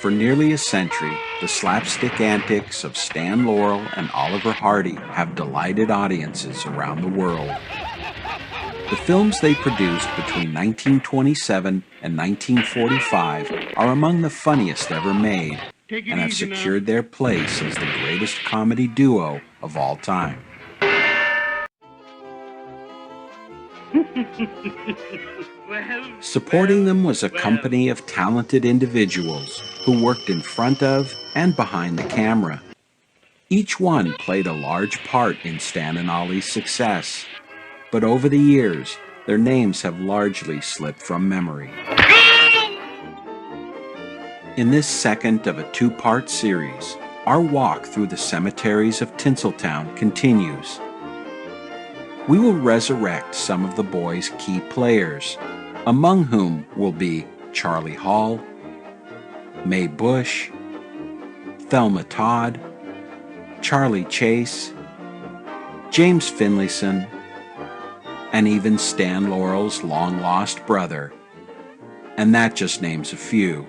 For nearly a century, the slapstick antics of Stan Laurel and Oliver Hardy have delighted audiences around the world. The films they produced between 1927 and 1945 are among the funniest ever made and have secured their place as the greatest comedy duo of all time. Supporting them was a company of talented individuals who worked in front of and behind the camera. Each one played a large part in Stan and Ollie's success, but over the years, their names have largely slipped from memory. In this second of a two-part series, our walk through the cemeteries of Tinseltown continues. We will resurrect some of the boys' key players, among whom will be Charlie Hall, Mae Busch, Thelma Todd, Charley Chase, James Finlayson, and even Stan Laurel's long-lost brother. And that just names a few.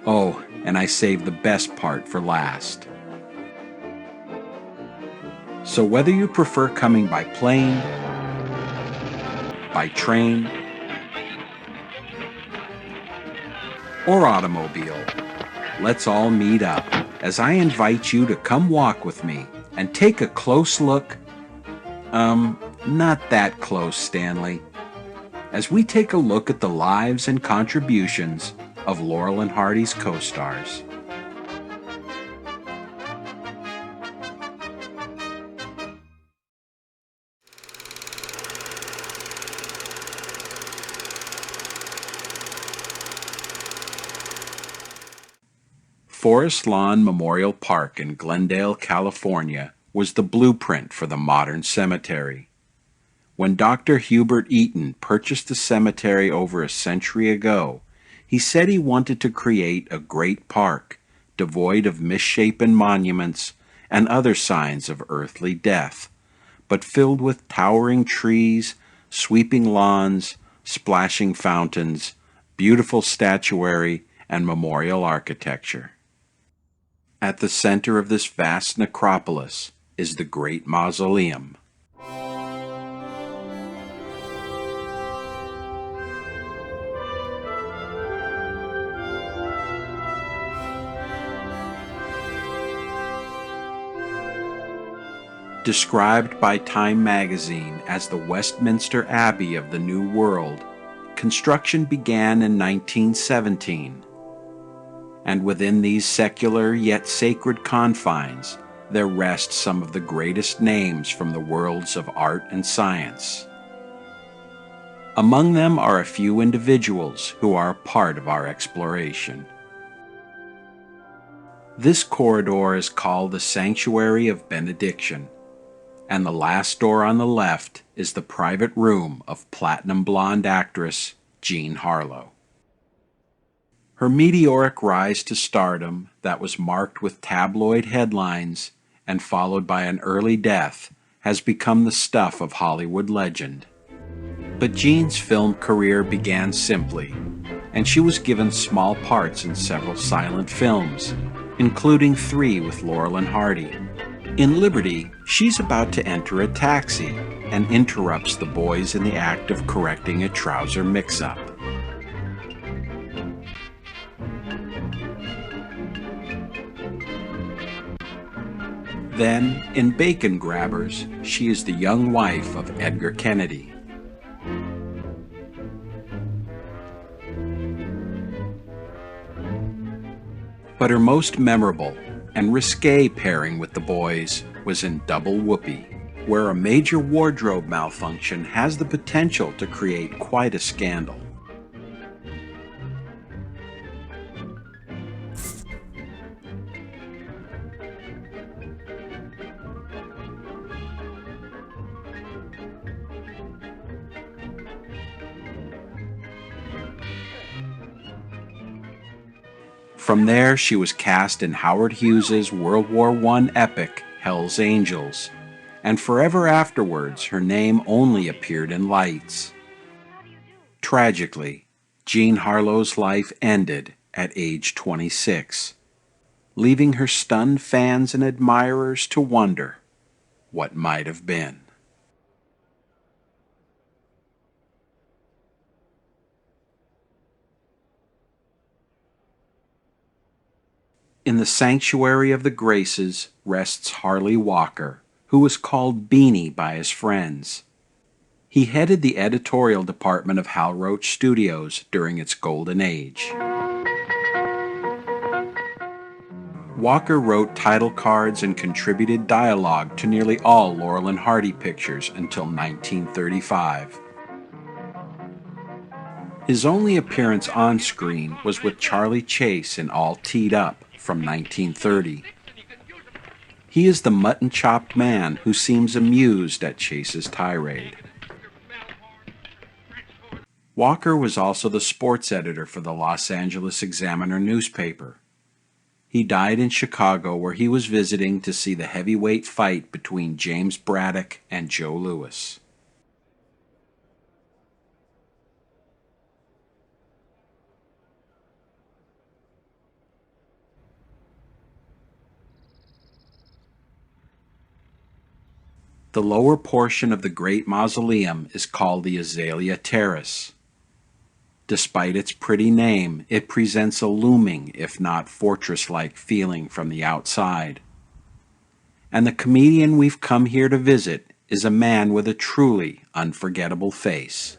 Oh, and I saved the best part for last. So whether you prefer coming by plane, by train, or automobile, let's all meet up as I invite you to come walk with me and take a close look. Not that close, Stanley. As we take a look at the lives and contributions of Laurel and Hardy's co-stars. Forest Lawn Memorial Park in Glendale, California, was the blueprint for the modern cemetery. When Dr. Hubert Eaton purchased the cemetery over a century ago, he said he wanted to create a great park, devoid of misshapen monuments and other signs of earthly death, but filled with towering trees, sweeping lawns, splashing fountains, beautiful statuary, and memorial architecture. At the center of this vast necropolis is the Great Mausoleum. Described by Time magazine as the Westminster Abbey of the New World, construction began in 1917. And within these secular yet sacred confines, there rest some of the greatest names from the worlds of art and science. Among them are a few individuals who are part of our exploration. This corridor is called the Sanctuary of Benediction, and the last door on the left is the private room of platinum blonde actress Jean Harlow. Her meteoric rise to stardom that was marked with tabloid headlines and followed by an early death has become the stuff of Hollywood legend. But Jean's film career began simply, and she was given small parts in several silent films, including 3 with Laurel and Hardy. In Liberty, she's about to enter a taxi and interrupts the boys in the act of correcting a trouser mix-up. Then, in Bacon Grabbers, she is the young wife of Edgar Kennedy. But her most memorable and risque pairing with the boys was in Double Whoopee, where a major wardrobe malfunction has the potential to create quite a scandal. From there, she was cast in Howard Hughes's World War I epic, Hell's Angels, and forever afterwards her name only appeared in lights. Tragically, Jean Harlow's life ended at age 26, leaving her stunned fans and admirers to wonder what might have been. In the sanctuary of the Graces rests Harley Walker, who was called Beanie by his friends. He headed the editorial department of Hal Roach Studios during its golden age. Walker wrote title cards and contributed dialogue to nearly all Laurel and Hardy pictures until 1935. His only appearance on screen was with Charley Chase in All Teed Up from 1930. He is the mutton-chopped man who seems amused at Chase's tirade. Walker was also the sports editor for the Los Angeles Examiner newspaper. He died in Chicago, where he was visiting to see the heavyweight fight between James Braddock and Joe Louis. The lower portion of the Great Mausoleum is called the Azalea Terrace. Despite its pretty name, it presents a looming, if not fortress-like feeling from the outside. And the comedian we've come here to visit is a man with a truly unforgettable face.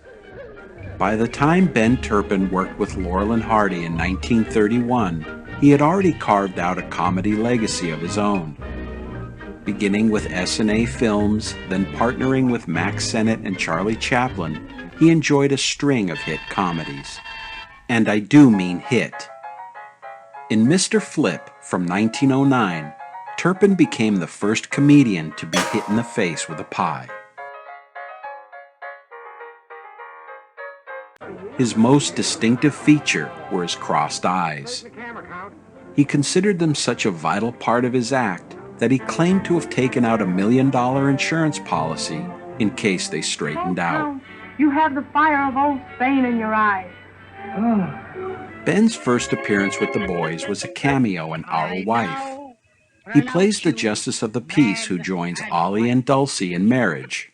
By the time Ben Turpin worked with Laurel and Hardy in 1931, he had already carved out a comedy legacy of his own. Beginning with S&A Films, then partnering with Mack Sennett and Charlie Chaplin, he enjoyed a string of hit comedies. And I do mean hit. In Mr. Flip from 1909, Turpin became the first comedian to be hit in the face with a pie. His most distinctive feature were his crossed eyes. He considered them such a vital part of his act that he claimed to have taken out $1 million insurance policy in case they straightened out. You have the fire of old Spain in your eyes. Ben's first appearance with the boys was a cameo in Our Wife. He plays the justice of the peace who joins Ollie and Dulcie in marriage.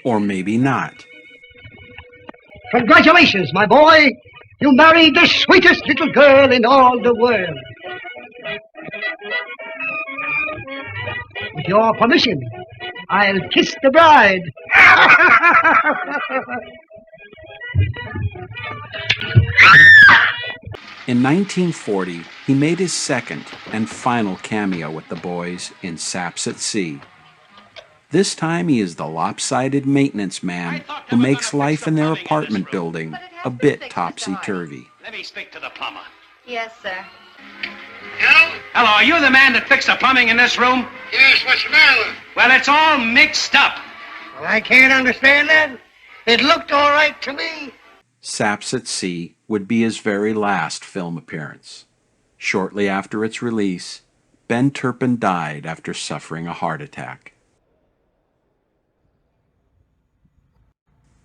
Or maybe not. Congratulations, my boy! You married the sweetest little girl in all the world. With your permission, I'll kiss the bride. In 1940, he made his second and final cameo with the boys in Saps at Sea. This time he is the lopsided maintenance man who makes life in their apartment building a bit topsy-turvy. Let me speak to the plumber. Yes, sir. Hello, are you the man that fixed the plumbing in this room? Yes, what's the matter? Well, it's all mixed up. Well, I can't understand that. It looked all right to me. Saps at Sea would be his very last film appearance. Shortly after its release, Ben Turpin died after suffering a heart attack.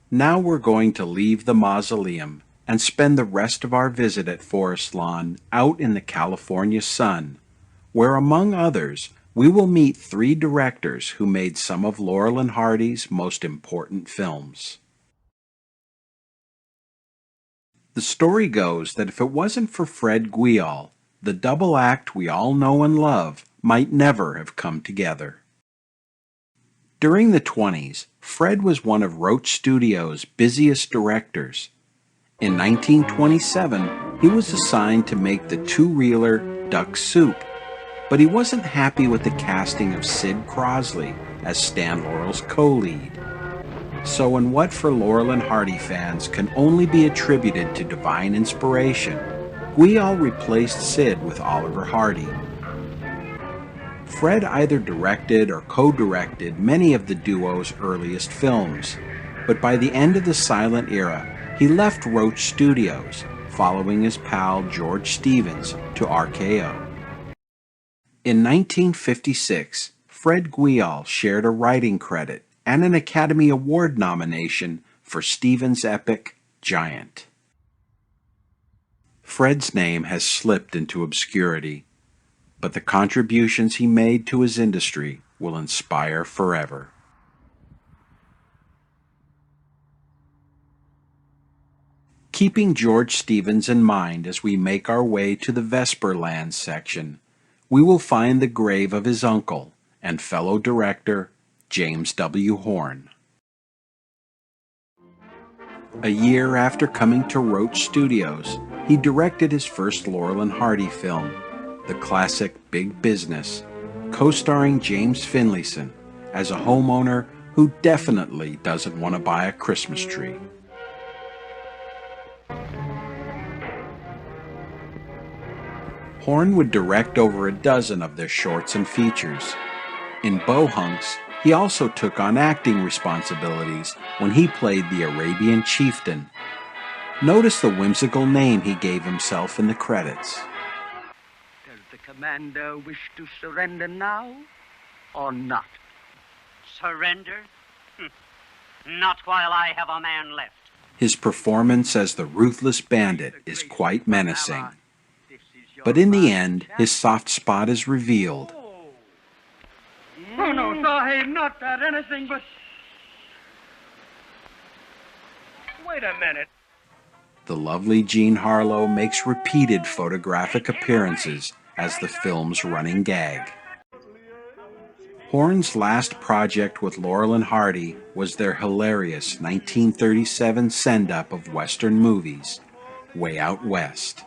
Now we're going to leave the mausoleum and spend the rest of our visit at Forest Lawn out in the California sun, where, among others, we will meet 3 directors who made some of Laurel and Hardy's most important films. The story goes that if it wasn't for Fred Guiol, the double act we all know and love might never have come together. During the 20s, Fred was one of Roach Studios' busiest directors. In 1927, he was assigned to make the two-reeler Duck Soup, but he wasn't happy with the casting of Sid Crosley as Stan Laurel's co-lead. So in what for Laurel and Hardy fans can only be attributed to divine inspiration, Guiol replaced Sid with Oliver Hardy. Fred either directed or co-directed many of the duo's earliest films, but by the end of the silent era, he left Roach Studios, following his pal George Stevens to RKO. In 1956, Fred Guiol shared a writing credit and an Academy Award nomination for Stevens' epic Giant. Fred's name has slipped into obscurity, but the contributions he made to his industry will inspire forever. Keeping George Stevens in mind as we make our way to the Vesperland section, we will find the grave of his uncle and fellow director, James W. Horne. A year after coming to Roach Studios, he directed his first Laurel and Hardy film, the classic Big Business, co-starring James Finlayson as a homeowner who definitely doesn't want to buy a Christmas tree. Horne would direct over a dozen of their shorts and features. In Bohunks, he also took on acting responsibilities when he played the Arabian chieftain. Notice the whimsical name he gave himself in the credits. Does the commander wish to surrender now or not? Surrender? Not while I have a man left. His performance as the ruthless bandit is quite menacing. But in the end, his soft spot is revealed. Oh, no, Sahib, not that, anything but... Wait a minute. The lovely Jean Harlow makes repeated photographic appearances as the film's running gag. Horne's last project with Laurel and Hardy was their hilarious 1937 send-up of Western movies, Way Out West.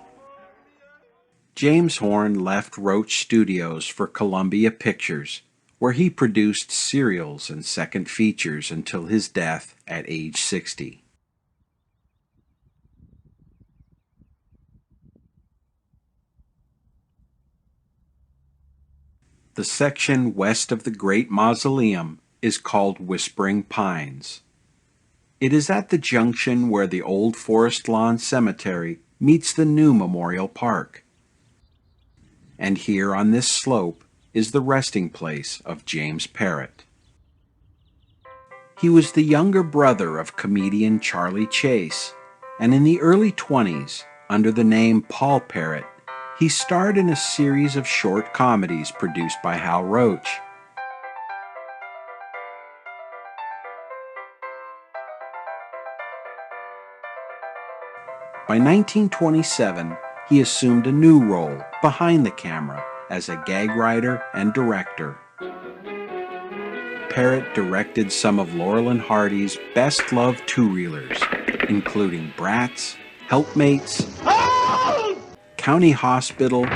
James Horne left Roach Studios for Columbia Pictures, where he produced serials and second features until his death at age 60. The section west of the Great Mausoleum is called Whispering Pines. It is at the junction where the old Forest Lawn Cemetery meets the new Memorial Park. And here on this slope is the resting place of James Parrott. He was the younger brother of comedian Charley Chase, and in the early 20s, under the name Paul Parrott, he starred in a series of short comedies produced by Hal Roach. By 1927, he assumed a new role behind the camera as a gag writer and director. Parrott directed some of Laurel and Hardy's best-loved two-reelers, including Bratz, Helpmates, County Hospital,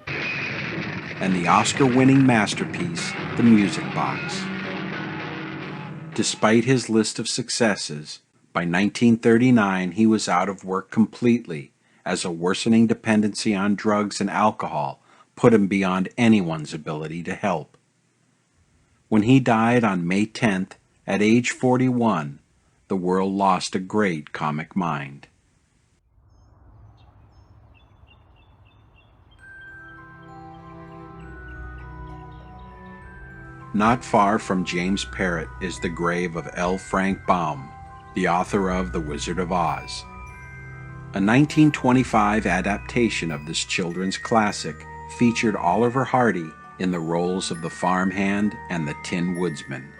and the Oscar-winning masterpiece, The Music Box. Despite his list of successes, by 1939 he was out of work completely, as a worsening dependency on drugs and alcohol put him beyond anyone's ability to help. When he died on May 10th, at age 41, the world lost a great comic mind. Not far from James Parrott is the grave of L. Frank Baum, the author of The Wizard of Oz. A 1925 adaptation of this children's classic featured Oliver Hardy in the roles of the farmhand and the Tin Woodsman.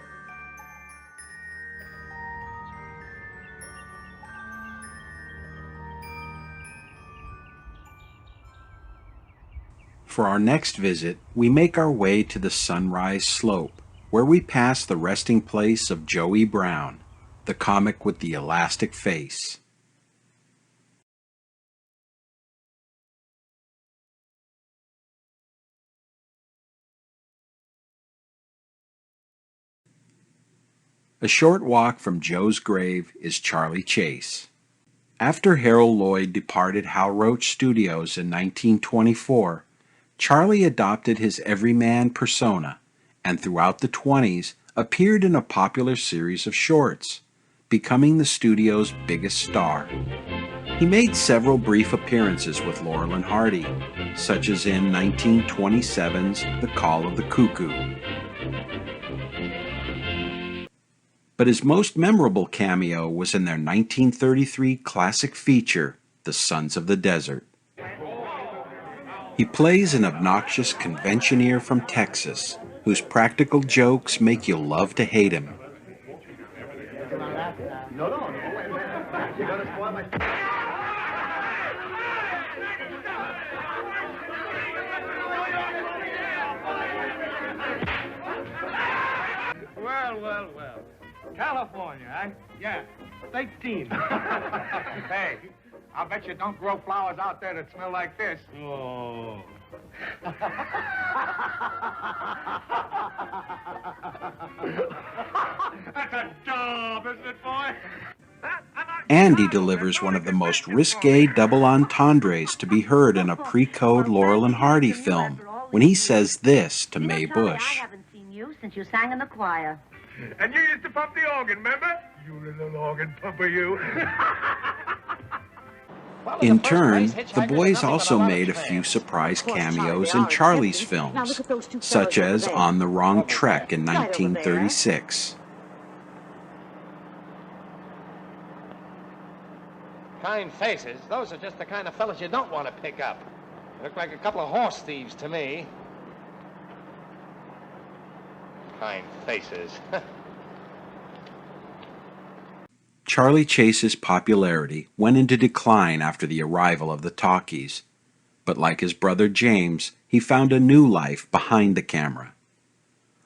For our next visit, we make our way to the Sunrise Slope, where we pass the resting place of Joey Brown, the comic with the elastic face. A short walk from Joe's grave is Charley Chase. After Harold Lloyd departed Hal Roach Studios in 1924, Charley adopted his everyman persona and throughout the 20s appeared in a popular series of shorts, becoming the studio's biggest star. He made several brief appearances with Laurel and Hardy, such as in 1927's The Call of the Cuckoo. But his most memorable cameo was in their 1933 classic feature, the Sons of the Desert. He plays an obnoxious conventioneer from Texas, whose practical jokes make you love to hate him. Well. California, eh? Yeah, 18. Hey, I'll bet you don't grow flowers out there that smell like this. Oh. That's a job, isn't it, boy? Andy delivers one of the most risque double entendres to be heard in a pre-code Laurel and Hardy film when he says this to Mae Busch. I haven't seen you since you sang in the choir. And you used to pump the organ, remember? You little organ pumper, you. In turn, the boys also made a few surprise cameos in Charley's films, such as On the Wrong Trek in 1936. Kind faces, those are just the kind of fellas you don't want to pick up. They look like a couple of horse thieves to me. Kind faces. Charley Chase's popularity went into decline after the arrival of the talkies, but like his brother James, he found a new life behind the camera.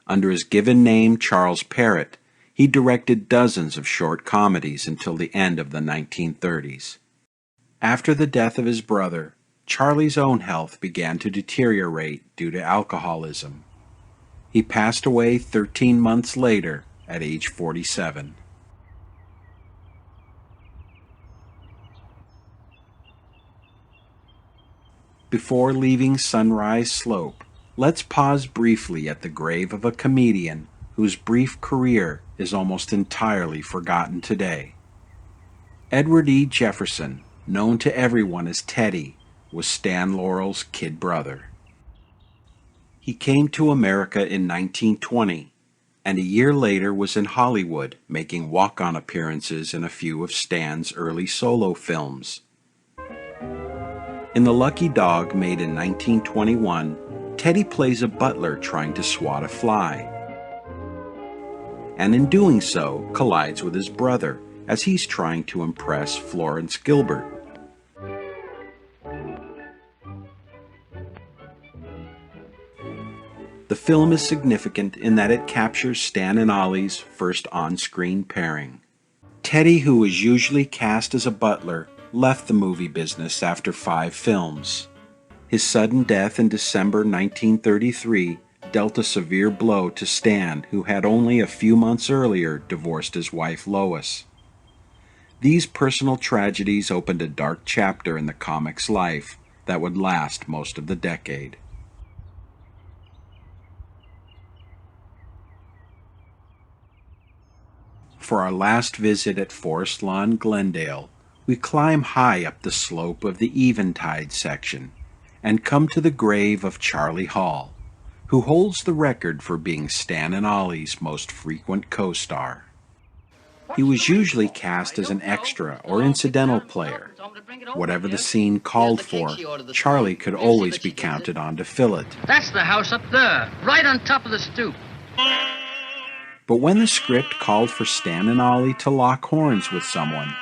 Under his given name, Charles Parrott, he directed dozens of short comedies until the end of the 1930s. After the death of his brother, Charley's own health began to deteriorate due to alcoholism. He passed away 13 months later at age 47. Before leaving Sunrise Slope, let's pause briefly at the grave of a comedian whose brief career is almost entirely forgotten today. Edward E. Jefferson, known to everyone as Teddy, was Stan Laurel's kid brother. He came to America in 1920, and a year later was in Hollywood making walk-on appearances in a few of Stan's early solo films. In The Lucky Dog, made in 1921, Teddy plays a butler trying to swat a fly, and in doing so collides with his brother as he's trying to impress Florence Gilbert. The film is significant in that it captures Stan and Ollie's first on-screen pairing. Teddy, who was usually cast as a butler, left the movie business after 5 films. His sudden death in December 1933 dealt a severe blow to Stan, who had only a few months earlier divorced his wife Lois. These personal tragedies opened a dark chapter in the comic's life that would last most of the decade. For our last visit at Forest Lawn, Glendale, we climb high up the slope of the Eventide section and come to the grave of Charlie Hall, who holds the record for being Stan and Ollie's most frequent co-star. He was usually cast as an extra or incidental player. Whatever the scene called for, Charlie could always be counted on to fill it. That's the house up there, right on top of the stoop. But when the script called for Stan and Ollie to lock horns with someone,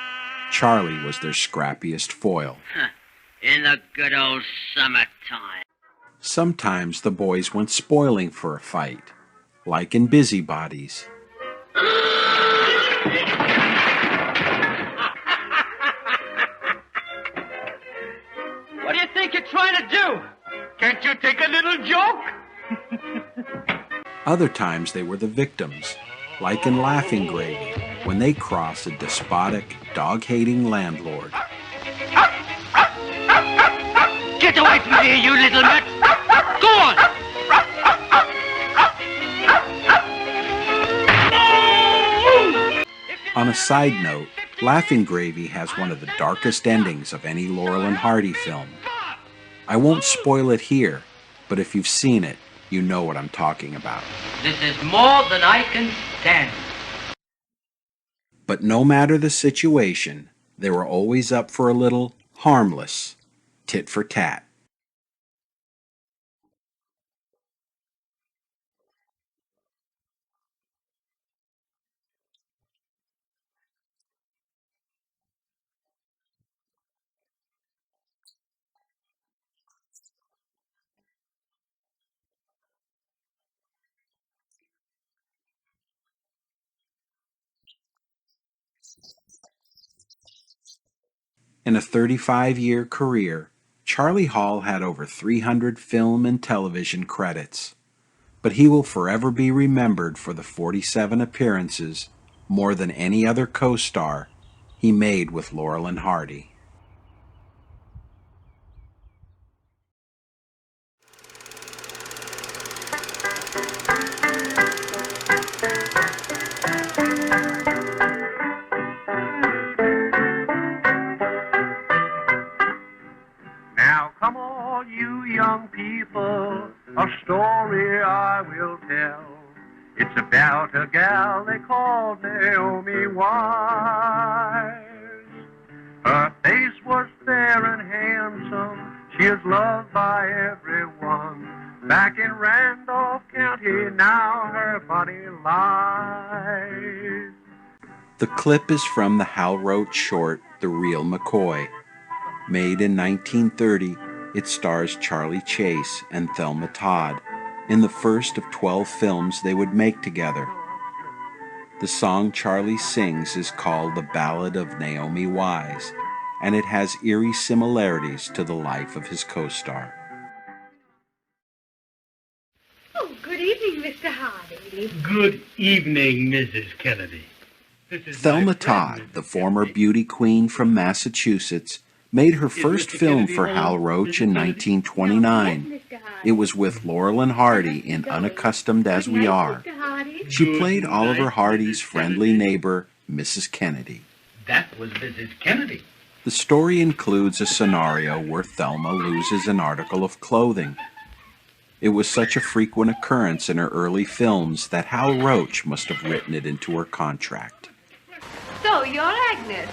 Charlie was their scrappiest foil. In the good old summertime. Sometimes the boys went spoiling for a fight, like in Busybodies. What do you think you're trying to do? Can't you take a little joke? Other times they were the victims, like in Laughing Gravy, when they cross a despotic, dog-hating landlord. Get away from here, you little nut! Go on! On a side note, Laughing Gravy has one of the darkest endings of any Laurel and Hardy film. I won't spoil it here, but if you've seen it, you know what I'm talking about. This is more than I can stand. But no matter the situation, they were always up for a little harmless, tit for tat. In a 35-year career, Charlie Hall had over 300 film and television credits, but he will forever be remembered for the 47 appearances, more than any other co-star, he made with Laurel and Hardy. Now come all you young people, a story I will tell. It's about a gal they call Naomi Wise. Her face was fair and handsome, she is loved by everyone. Back in Randolph County, now her body lies. The clip is from the Hal Roach short, The Real McCoy. Made in 1930, it stars Charley Chase and Thelma Todd in the first of 12 films they would make together. The song Charlie sings is called The Ballad of Naomi Wise, and it has eerie similarities to the life of his co-star. Oh, good evening, Mr. Hardy. Good evening, Mrs. Kennedy. Thelma Todd, the former beauty queen from Massachusetts, made her first film for Hal Roach in 1929. It was with Laurel and Hardy in Unaccustomed as We Are. She played Oliver Hardy's friendly neighbor, Mrs. Kennedy. That was Mrs. Kennedy. The story includes a scenario where Thelma loses an article of clothing. It was such a frequent occurrence in her early films that Hal Roach must have written it into her contract. So, you're Agnes.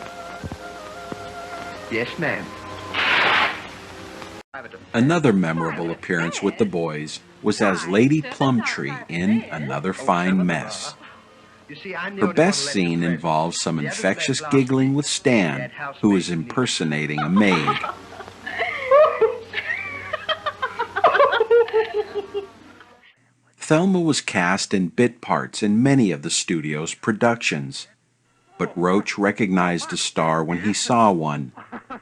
Yes, ma'am. Another memorable appearance with the boys was as Lady Plumtree in Another Fine Mess. Her best scene involves some infectious giggling with Stan, who is impersonating a maid. Thelma was cast in bit parts in many of the studio's productions, but Roach recognized a star when he saw one,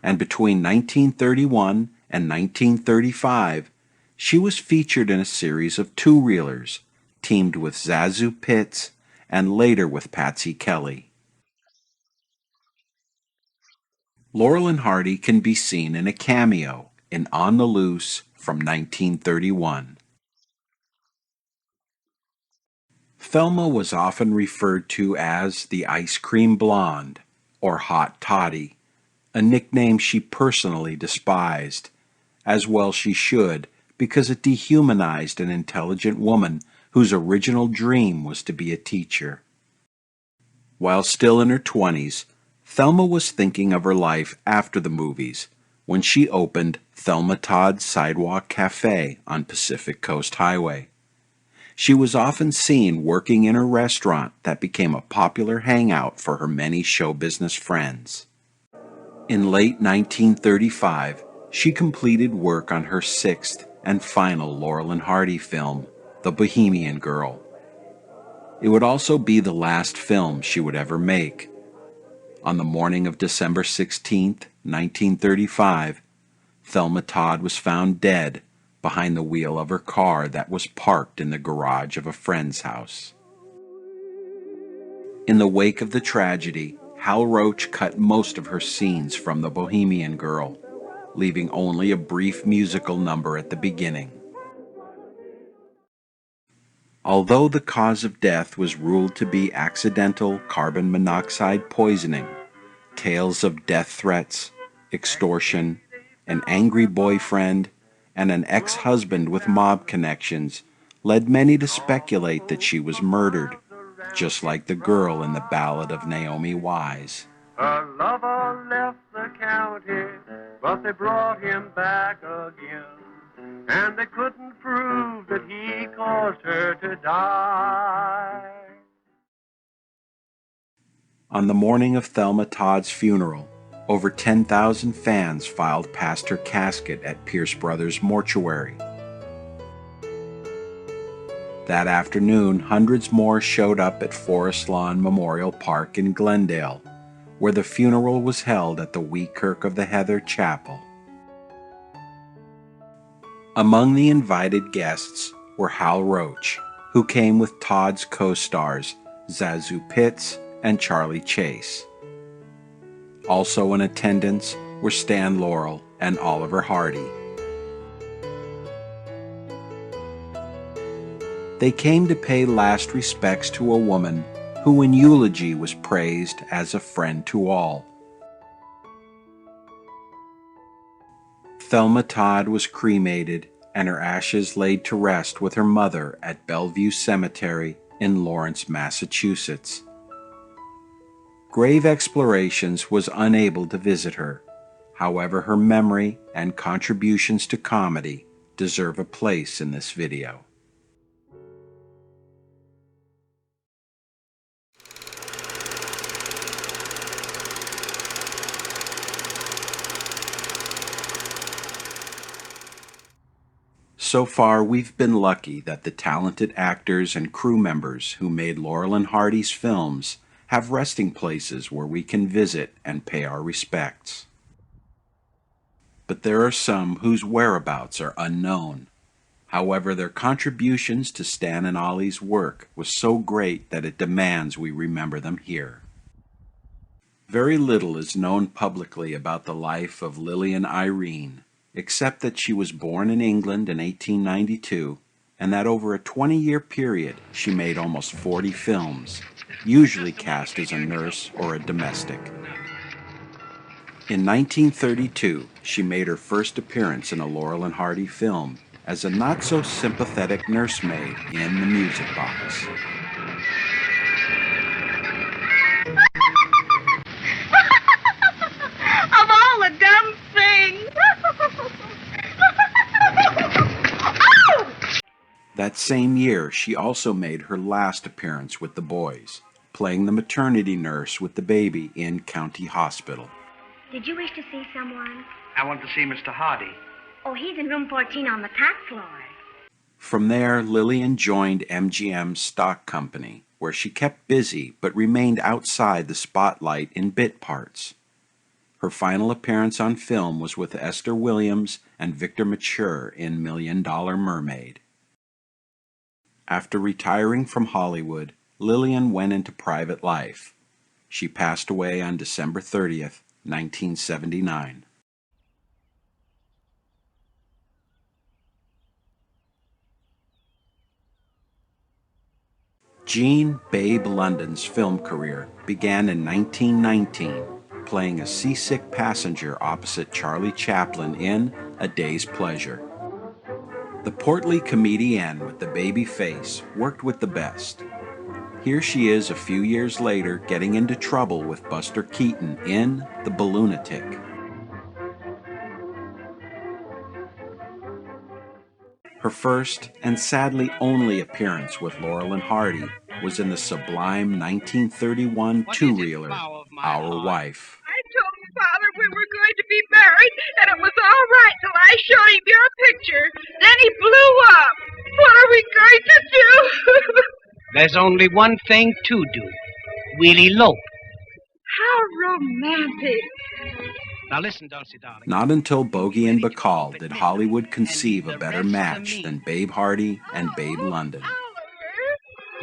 and between 1931 and 1935, she was featured in a series of two-reelers, teamed with Zazu Pitts and later with Patsy Kelly. Laurel and Hardy can be seen in a cameo in On the Loose from 1931. Thelma was often referred to as the Ice Cream Blonde or Hot Toddy, a nickname she personally despised, as well she should, because it dehumanized an intelligent woman whose original dream was to be a teacher. While still in her 20s, Thelma was thinking of her life after the movies when she opened Thelma Todd's Sidewalk Cafe on Pacific Coast Highway. She was often seen working in her restaurant that became a popular hangout for her many show business friends. In late 1935, she completed work on her sixth and final Laurel and Hardy film, The Bohemian Girl. It would also be the last film she would ever make. On the morning of December 16, 1935, Thelma Todd was found dead behind the wheel of her car that was parked in the garage of a friend's house. In the wake of the tragedy, Hal Roach cut most of her scenes from The Bohemian Girl, leaving only a brief musical number at the beginning. Although the cause of death was ruled to be accidental carbon monoxide poisoning, tales of death threats, extortion, an angry boyfriend, and an ex-husband with mob connections led many to speculate that she was murdered, just like the girl in the Ballad of Naomi Wise. Her lover left the county, but they brought him back again, and they couldn't prove that he caused her to die. On the morning of Thelma Todd's funeral, over 10,000 fans filed past her casket at Pierce Brothers Mortuary. That afternoon, hundreds more showed up at Forest Lawn Memorial Park in Glendale, where the funeral was held at the Wee Kirk of the Heather Chapel. Among the invited guests were Hal Roach, who came with Todd's co-stars Zazu Pitts and Charley Chase. Also in attendance were Stan Laurel and Oliver Hardy. They came to pay last respects to a woman who in eulogy was praised as a friend to all. Thelma Todd was cremated and her ashes laid to rest with her mother at Bellevue Cemetery in Lawrence, Massachusetts. Grave Explorations was unable to visit her. However, her memory and contributions to comedy deserve a place in this video. So far, we've been lucky that the talented actors and crew members who made Laurel and Hardy's films have resting places where we can visit and pay our respects. But there are some whose whereabouts are unknown. However, their contributions to Stan and Ollie's work was so great that it demands we remember them here. Very little is known publicly about the life of Lillian Irene, except that she was born in England in 1892, and that over a 20-year period she made almost 40 films, usually cast as a nurse or a domestic. In 1932, she made her first appearance in a Laurel and Hardy film as a not-so-sympathetic nursemaid in The Music Box. Of all the dumb things! That same year, she also made her last appearance with the boys, playing the maternity nurse with the baby in County Hospital. Did you wish to see someone? I want to see Mr. Hardy. Oh, he's in room 14 on the top floor. From there, Lillian joined MGM's stock company, where she kept busy but remained outside the spotlight in bit parts. Her final appearance on film was with Esther Williams and Victor Mature in $1 Million Mermaid. After retiring from Hollywood, Lillian went into private life. She passed away on December 30th, 1979. Jean Babe London's film career began in 1919, playing a seasick passenger opposite Charlie Chaplin in A Day's Pleasure. The portly comedienne with the baby face worked with the best. Here she is a few years later getting into trouble with Buster Keaton in The Balloonatic. Her first and sadly only appearance with Laurel and Hardy was in the sublime 1931 two-reeler, Our Wife. I told Father we were going to be married, and it was all right till I showed him your picture. Then he blew up. What are we going to do? There's only one thing to do. We'll elope. How romantic. Now listen, Dulcie, darling. Not until Bogey and Bacall did Hollywood conceive a better match than Babe Hardy and Babe London.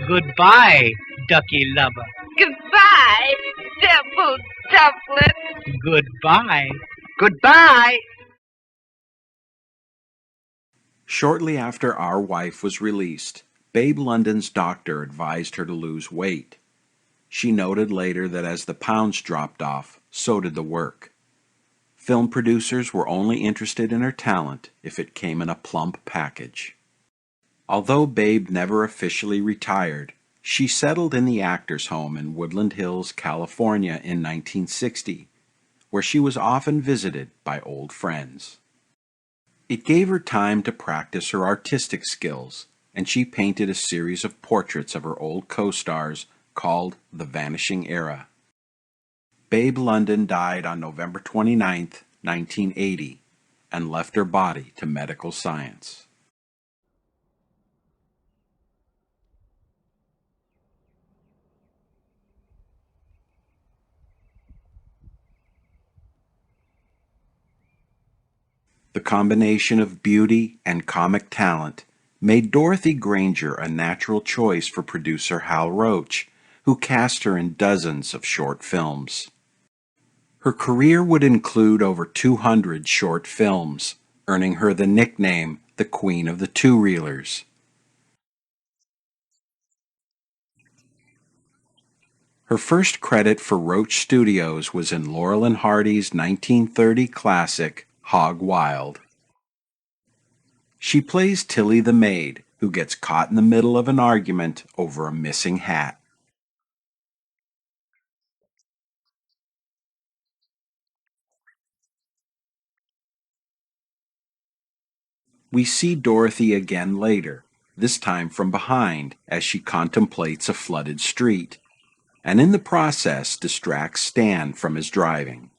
Goodbye, ducky lover. Goodbye, devil dumpling. Goodbye. Goodbye. Shortly after Our Wife was released, Babe London's doctor advised her to lose weight. She noted later that as the pounds dropped off, so did the work. Film producers were only interested in her talent if it came in a plump package. Although Babe never officially retired, She settled in the Actors Home in Woodland Hills, California in 1960, where she was often visited by old friends. It gave her time to practice her artistic skills, and she painted a series of portraits of her old co-stars called The Vanishing Era. Babe London died on November 29, 1980, and left her body to medical science. The combination of beauty and comic talent made Dorothy Granger a natural choice for producer Hal Roach, who cast her in dozens of short films. Her career would include over 200 short films, earning her the nickname the Queen of the Two-Reelers. Her first credit for Roach Studios was in Laurel and Hardy's 1930 classic, Hog Wild. She plays Tilly the maid, who gets caught in the middle of an argument over a missing hat. We see Dorothy again later, this time from behind, as she contemplates a flooded street, and in the process distracts Stan from his driving.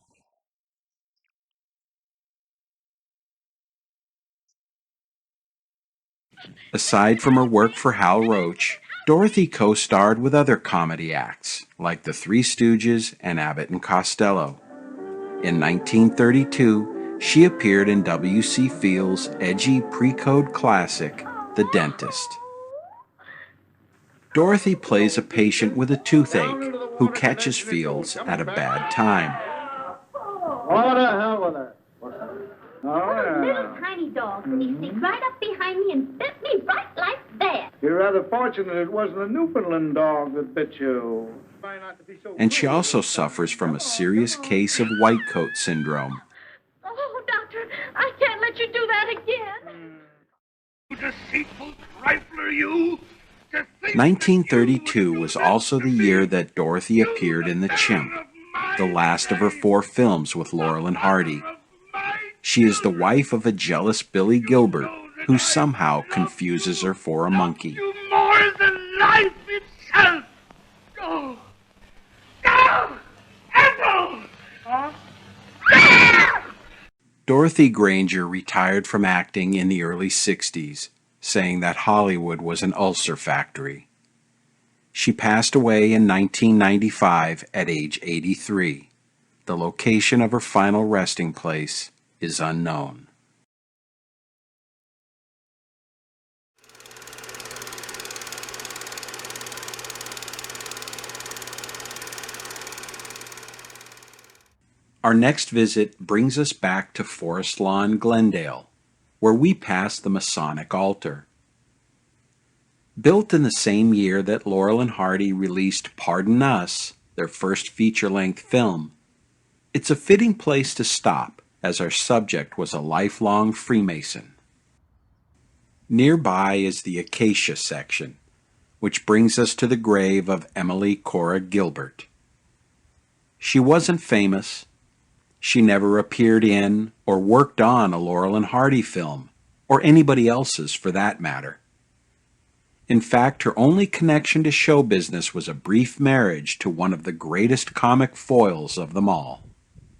Aside from her work for Hal Roach, Dorothy co-starred with other comedy acts, like the Three Stooges and Abbott and Costello. In 1932, she appeared in W.C. Fields' edgy pre-code classic, The Dentist. Dorothy plays a patient with a toothache who catches Fields at a bad time. What the hell with that? Little tiny dog, and he sneaked right up behind me and bit me right like that. You're rather fortunate it wasn't a Newfoundland dog that bit you. And she also suffers from a serious case of white coat syndrome. Oh, doctor, I can't let you do that again. You deceitful trifler, you! 1932 was also the year that Dorothy appeared in The Chimp, the last of her 4 films with Laurel and Hardy. She is the wife of a jealous Billy Gilbert, who somehow confuses her for a monkey. You more than life itself! Go! Go! Ethel! Dorothy Granger retired from acting in the early 60s, saying that Hollywood was an ulcer factory. She passed away in 1995 at age 83. The location of her final resting place is unknown. Our next visit brings us back to Forest Lawn, Glendale, where we pass the Masonic altar. Built in the same year that Laurel and Hardy released Pardon Us, their first feature-length film, it's a fitting place to stop, as our subject was a lifelong Freemason. Nearby is the Acacia section, which brings us to the grave of Emily Cora Gilbert. She wasn't famous. She never appeared in or worked on a Laurel and Hardy film, or anybody else's for that matter. In fact, her only connection to show business was a brief marriage to one of the greatest comic foils of them all.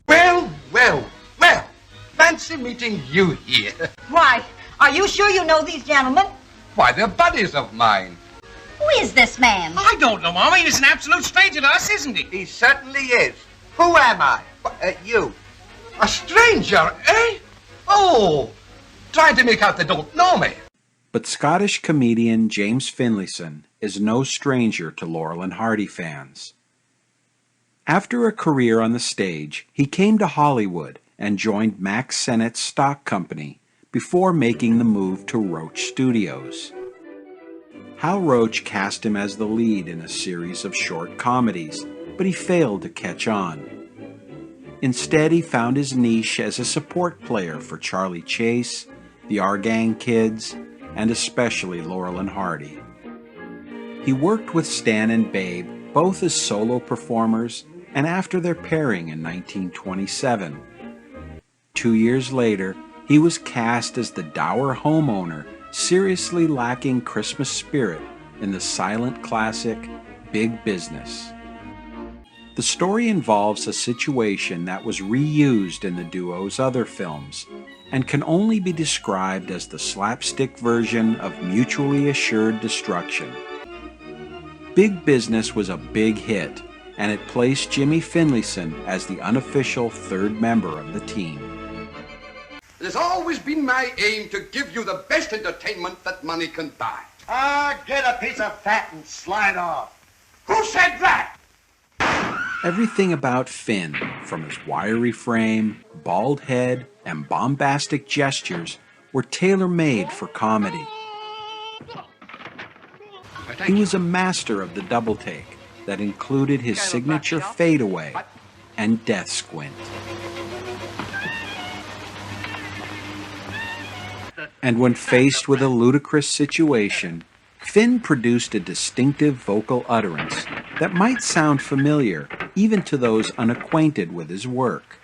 Well, well, well, fancy meeting you here. Why, are you sure you know these gentlemen? Why, they're buddies of mine. Who is this man? I don't know, Mama. He's an absolute stranger to us, isn't he? He certainly is. Who am I? You. A stranger, eh? Oh, trying to make out they don't know me. But Scottish comedian James Finlayson is no stranger to Laurel and Hardy fans. After a career on the stage, he came to Hollywood and joined Mack Sennett's stock company before making the move to Roach Studios. Hal Roach cast him as the lead in a series of short comedies, but he failed to catch on. Instead, he found his niche as a support player for Charley Chase, the Our Gang Kids, and especially Laurel and Hardy. He worked with Stan and Babe both as solo performers and after their pairing in 1927. 2 years later, he was cast as the dour homeowner seriously lacking Christmas spirit in the silent classic Big Business. The story involves a situation that was reused in the duo's other films and can only be described as the slapstick version of mutually assured destruction. Big Business was a big hit, and it placed Jimmy Finlayson as the unofficial third member of the team. It has always been my aim to give you the best entertainment that money can buy. Get a piece of fat and slide off. Who said that? Everything about Finn, from his wiry frame, bald head, and bombastic gestures, were tailor-made for comedy. He was a master of the double take that included his signature fadeaway and death squint. And when faced with a ludicrous situation, Finn produced a distinctive vocal utterance that might sound familiar even to those unacquainted with his work.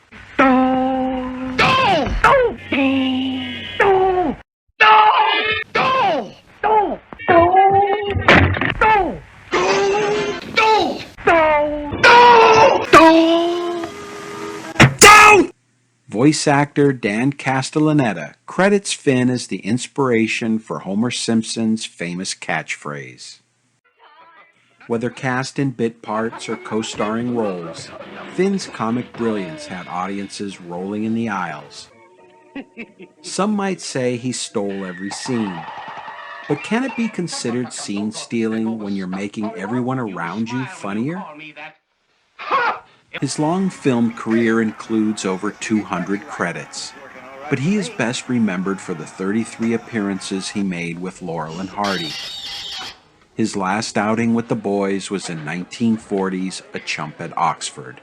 Voice actor Dan Castellaneta credits Finn as the inspiration for Homer Simpson's famous catchphrase. Whether cast in bit parts or co-starring roles, Finn's comic brilliance had audiences rolling in the aisles. Some might say he stole every scene, but can it be considered scene stealing when you're making everyone around you funnier? His long film career includes over 200 credits, but he is best remembered for the 33 appearances he made with Laurel and Hardy. His last outing with the boys was in 1940's A Chump at Oxford.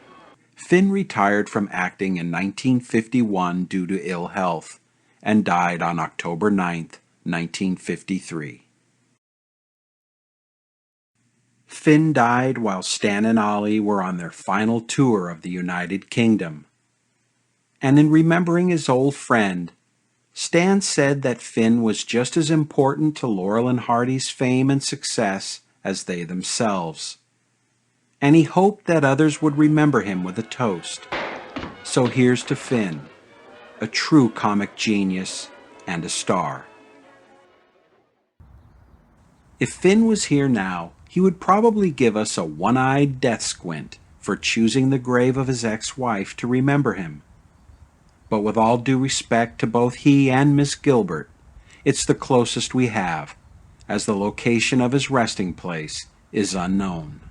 Finn retired from acting in 1951 due to ill health and died on October 9, 1953. Finn died while Stan and Ollie were on their final tour of the United Kingdom. And in remembering his old friend, Stan said that Finn was just as important to Laurel and Hardy's fame and success as they themselves. And he hoped that others would remember him with a toast. So here's to Finn, a true comic genius and a star. If Finn was here now, he would probably give us a one-eyed death squint for choosing the grave of his ex-wife to remember him. But with all due respect to both he and Miss Gilbert, it's the closest we have, as the location of his resting place is unknown.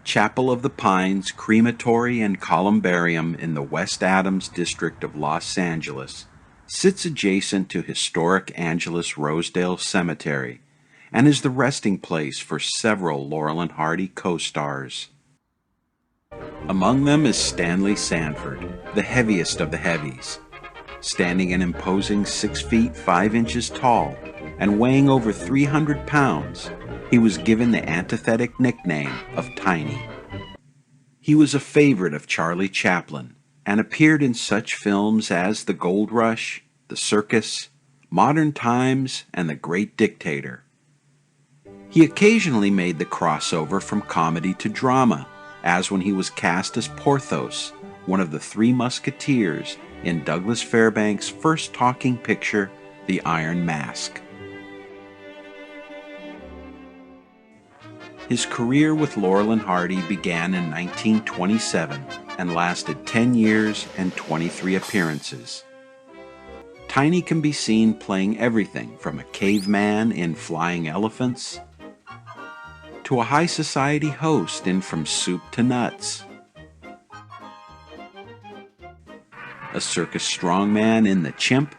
Chapel of the Pines Crematory and Columbarium in the West Adams district of Los Angeles sits adjacent to historic Angeles Rosedale Cemetery and is the resting place for several Laurel and Hardy co-stars. Among them is Stanley Sandford, the heaviest of the heavies. Standing an imposing 6 feet 5 inches tall and weighing over 300 pounds, he was given the antithetic nickname of Tiny. He was a favorite of Charlie Chaplin and appeared in such films as The Gold Rush, The Circus, Modern Times, and The Great Dictator. He occasionally made the crossover from comedy to drama, as when he was cast as Porthos, one of the Three Musketeers, in Douglas Fairbanks' first talking picture, The Iron Mask. His career with Laurel and Hardy began in 1927 and lasted 10 years and 23 appearances. Tiny can be seen playing everything from a caveman in Flying Elephants to a high society host in From Soup to Nuts, a circus strongman in The Chimp,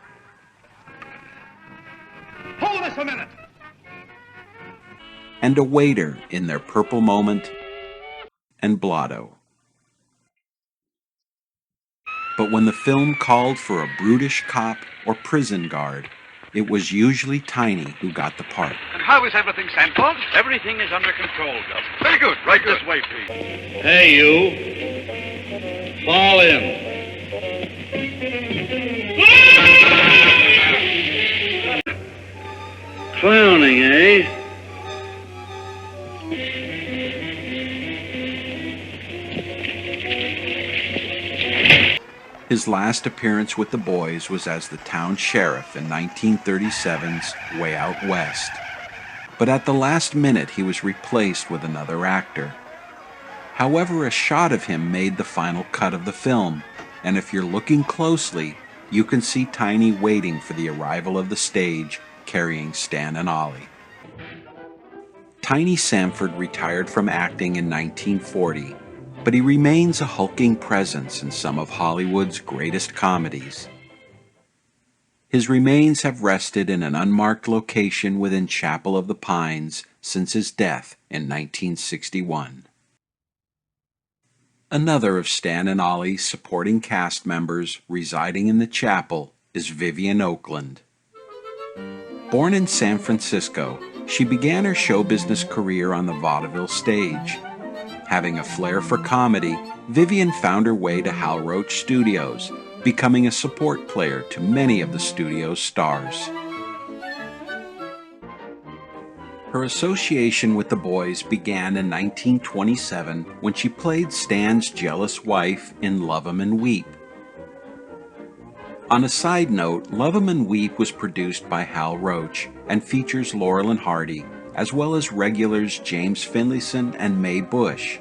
Hold this a minute! and a waiter in Their Purple Moment and Blotto. But when the film called for a brutish cop or prison guard, it was usually Tiny who got the part. And how is everything, Sandford? Everything is under control, Gov. Very good. Right this way, please. Hey, you. Fall in. Clowning, eh? His last appearance with the boys was as the town sheriff in 1937's Way Out West. But at the last minute he was replaced with another actor. However, a shot of him made the final cut of the film, and if you're looking closely, you can see Tiny waiting for the arrival of the stage carrying Stan and Ollie. Tiny Sandford retired from acting in 1940, but he remains a hulking presence in some of Hollywood's greatest comedies. His remains have rested in an unmarked location within Chapel of the Pines since his death in 1961. Another of Stan and Ollie's supporting cast members residing in the chapel is Vivien Oakland. Born in San Francisco, she began her show business career on the vaudeville stage. Having a flair for comedy, Vivien found her way to Hal Roach Studios, becoming a support player to many of the studio's stars. Her association with the boys began in 1927 when she played Stan's jealous wife in Love 'Em and Weep. On a side note, Love 'Em and Weep was produced by Hal Roach and features Laurel and Hardy, as well as regulars James Finlayson and Mae Busch.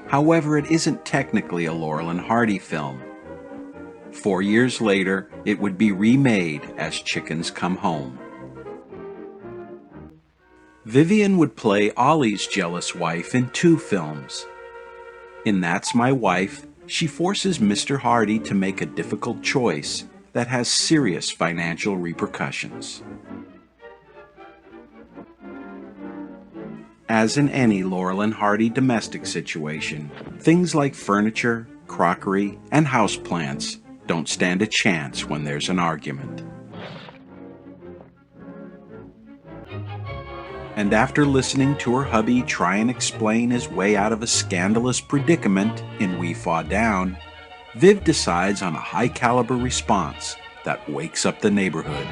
However, it isn't technically a Laurel and Hardy film. 4 years later, it would be remade as Chickens Come Home. Vivien would play Ollie's jealous wife in 2 films. In That's My Wife, she forces Mr. Hardy to make a difficult choice that has serious financial repercussions. As in any Laurel and Hardy domestic situation, things like furniture, crockery, and houseplants don't stand a chance when there's an argument. And after listening to her hubby try and explain his way out of a scandalous predicament in We Faw Down, Viv decides on a high-caliber response that wakes up the neighborhood.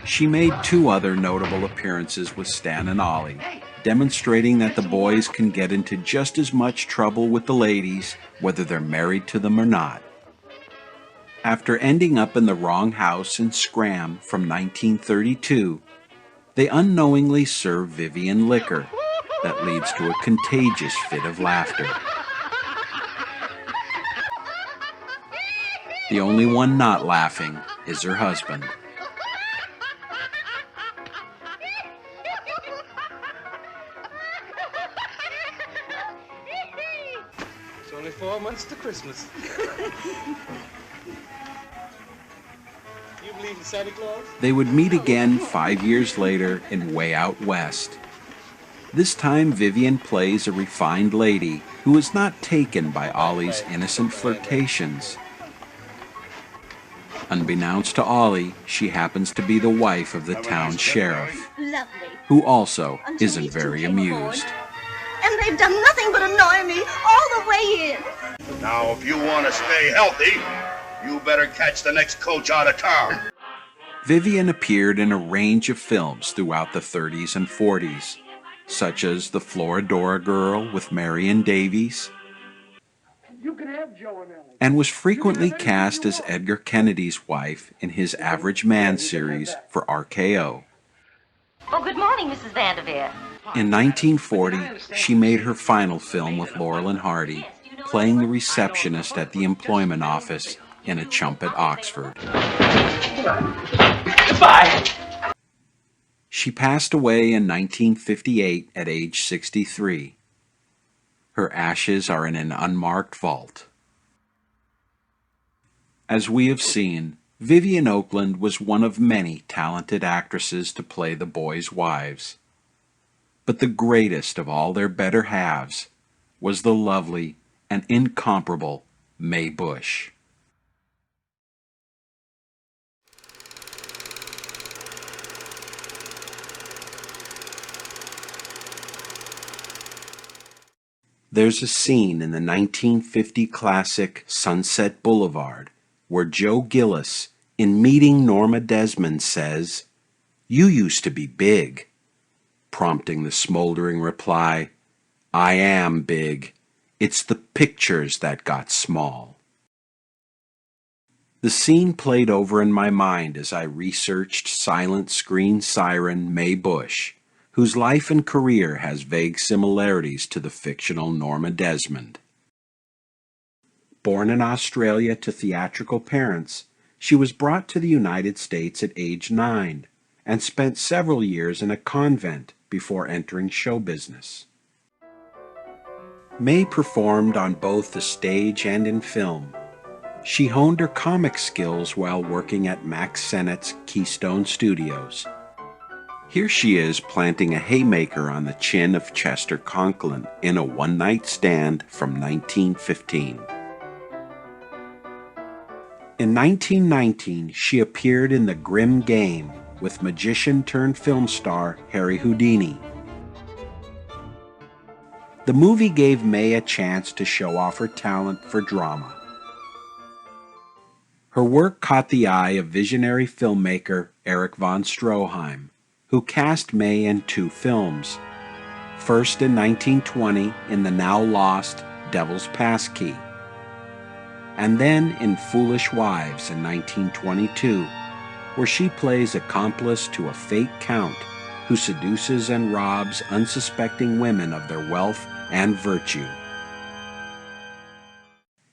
She made 2 other notable appearances with Stan and Ollie, demonstrating that the boys can get into just as much trouble with the ladies, whether they're married to them or not. After ending up in the wrong house in Scram from 1932, they unknowingly serve Vivien liquor that leads to a contagious fit of laughter. The only one not laughing is her husband. It's only 4 months to Christmas. You believe in Santa Claus? They would meet again 5 years later in Way Out West. This time Vivien plays a refined lady who is not taken by Ollie's innocent flirtations. Unbeknownst to Ollie, she happens to be the wife of the town sheriff, who also isn't very amused. And they've done nothing but annoy me all the way in. Now, if you want to stay healthy, you better catch the next coach out of town. Vivien appeared in a range of films throughout the 30s and 40s, such as The Florodora Girl with Marion Davies, and was frequently cast as Edgar Kennedy's wife in his Average Man series for RKO. Oh, good morning, Mrs. Vanderveer. In 1940, she made her final film with Laurel and Hardy, playing the receptionist at the employment office in A Chump at Oxford. Goodbye. She passed away in 1958 at age 63. Her ashes are in an unmarked vault. As we have seen, Vivien Oakland was one of many talented actresses to play the boys' wives. But the greatest of all their better halves was the lovely and incomparable Mae Busch. There's a scene in the 1950 classic Sunset Boulevard where Joe Gillis, in meeting Norma Desmond, says, "You used to be big," prompting the smoldering reply, "I am big. It's the pictures that got small." The scene played over in my mind as I researched silent screen siren Mae Busch, whose life and career has vague similarities to the fictional Norma Desmond. Born in Australia to theatrical parents, she was brought to the United States at age 9 and spent several years in a convent before entering show business. Mae performed on both the stage and in film. She honed her comic skills while working at Max Sennett's Keystone Studios. Here she is planting a haymaker on the chin of Chester Conklin in a one-night stand from 1915. In 1919, she appeared in The Grim Game with magician-turned-film star Harry Houdini. The movie gave Mae a chance to show off her talent for drama. Her work caught the eye of visionary filmmaker Erich von Stroheim, who cast Mae in 2 films, first in 1920 in the now-lost Devil's Passkey, and then in Foolish Wives in 1922, where she plays accomplice to a fake count who seduces and robs unsuspecting women of their wealth and virtue.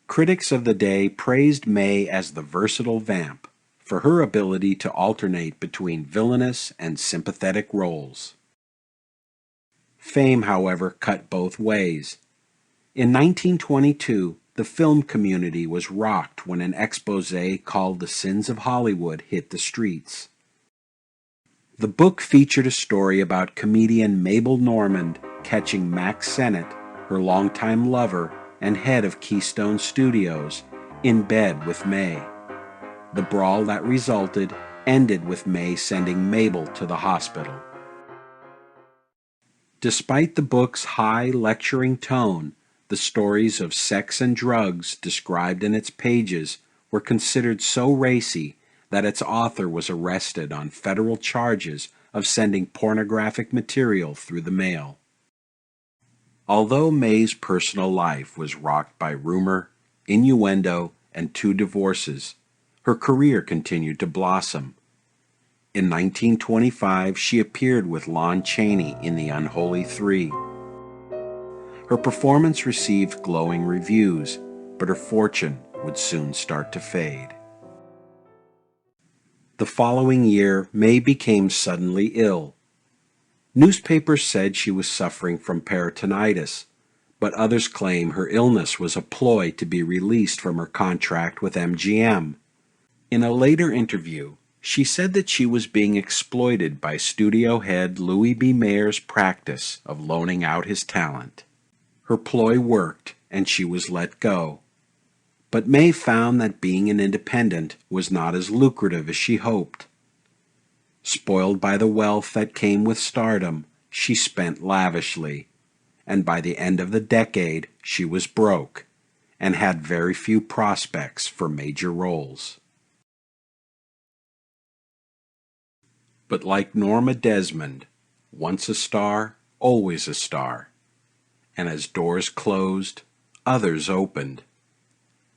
Critics of the day praised Mae as the versatile vamp for her ability to alternate between villainous and sympathetic roles. Fame, however, cut both ways. In 1922, the film community was rocked when an exposé called The Sins of Hollywood hit the streets. The book featured a story about comedian Mabel Normand catching Max Sennett, her longtime lover and head of Keystone Studios, in bed with Mae. The brawl that resulted ended with Mae sending Mabel to the hospital. Despite the book's high lecturing tone, the stories of sex and drugs described in its pages were considered so racy that its author was arrested on federal charges of sending pornographic material through the mail. Although Mae's personal life was rocked by rumor, innuendo, and 2 divorces, her career continued to blossom. In 1925, she appeared with Lon Chaney in The Unholy Three. Her performance received glowing reviews, but her fortune would soon start to fade. The following year, Mae became suddenly ill. Newspapers said she was suffering from peritonitis, but others claim her illness was a ploy to be released from her contract with MGM. In a later interview, she said that she was being exploited by studio head Louis B. Mayer's practice of loaning out his talent. Her ploy worked, and she was let go. But Mae found that being an independent was not as lucrative as she hoped. Spoiled by the wealth that came with stardom, she spent lavishly, and by the end of the decade she was broke and had very few prospects for major roles. But like Norma Desmond, once a star, always a star, and as doors closed, others opened.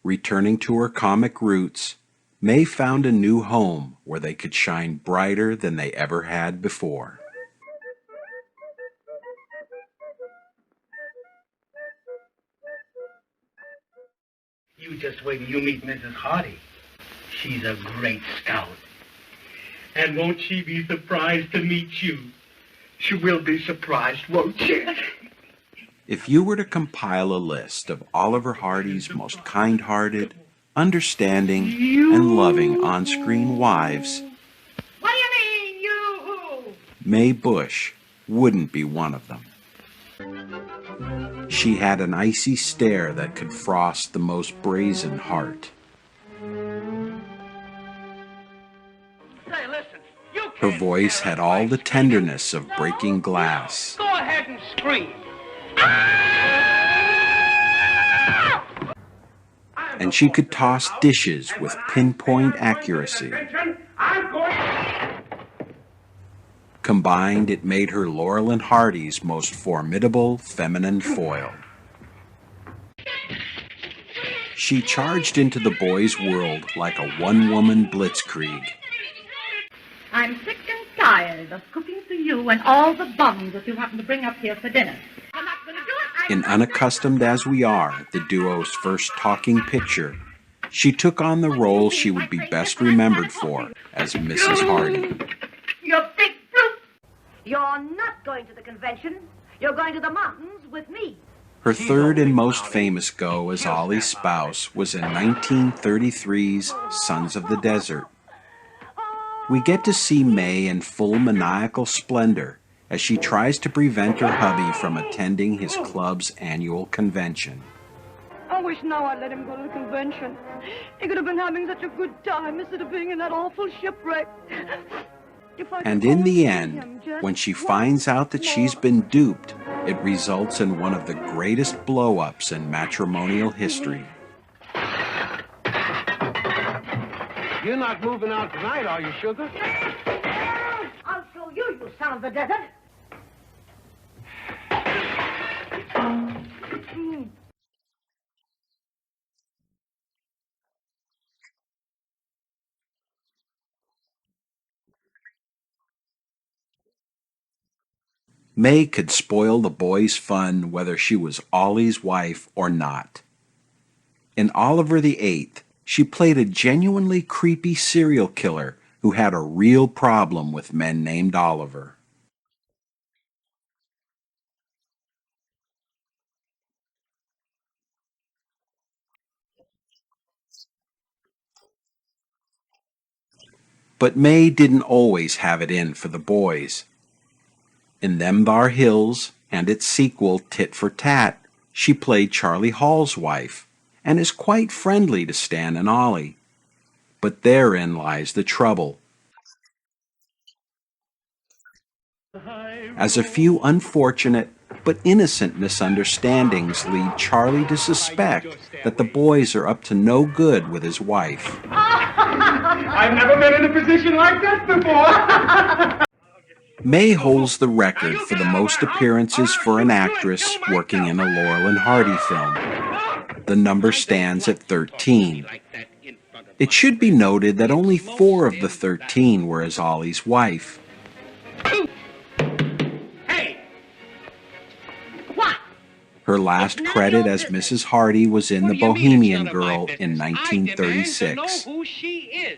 Returning to her comic roots, Mae found a new home where they could shine brighter than they ever had before. You just wait till you meet Mrs. Hardy. She's a great scout. And won't she be surprised to meet you? She will be surprised, won't she? If you were to compile a list of Oliver Hardy's most kind-hearted, understanding, and loving on-screen wives, What do you mean, you? Mae Busch wouldn't be one of them. She had an icy stare that could frost the most brazen heart. Say, listen, you Her can't voice scare had us all by the tenderness of breaking glass. Go ahead and scream. And she could toss dishes with pinpoint accuracy. I'm going. Combined, it made her Laurel and Hardy's most formidable feminine foil. She charged into the boys' world like a one-woman blitzkrieg. I'm sick and tired of cooking for you and all the bums that you happen to bring up here for dinner. I'm not going to do it. In Unaccustomed as We Are, the duo's first talking picture, she took on the role she would be best remembered for as Mrs. Hardy. You big brute! You're not going to the convention. You're going to the mountains with me. Her third and most famous go as Ollie's spouse was in 1933's Sons of the Desert. We get to see Mae in full maniacal splendor as she tries to prevent her hubby from attending his club's annual convention. I wish now I'd let him go to the convention. He could have been having such a good time instead of being in that awful shipwreck. And in the end, when she finds out that she's been duped, it results in one of the greatest blow-ups in matrimonial history. You're not moving out tonight, are you, sugar? I'll show you, you son of the desert. Mae could spoil the boys' fun whether she was Ollie's wife or not. In Oliver the Eighth, she played a genuinely creepy serial killer who had a real problem with men named Oliver. But Mae didn't always have it in for the boys. In Them Thar Hills and its sequel Tit for Tat, she played Charlie Hall's wife and is quite friendly to Stan and Ollie. But therein lies the trouble. As a few unfortunate but innocent misunderstandings lead Charlie to suspect that the boys are up to no good with his wife. I've never been in a position like that before. Mae holds the record for the most appearances for an actress working in a Laurel and Hardy film. The number stands at 13. It should be noted that only 4 of the 13 were as Ollie's wife. Her last credit as Mrs. Hardy was in The Bohemian Girl in 1936.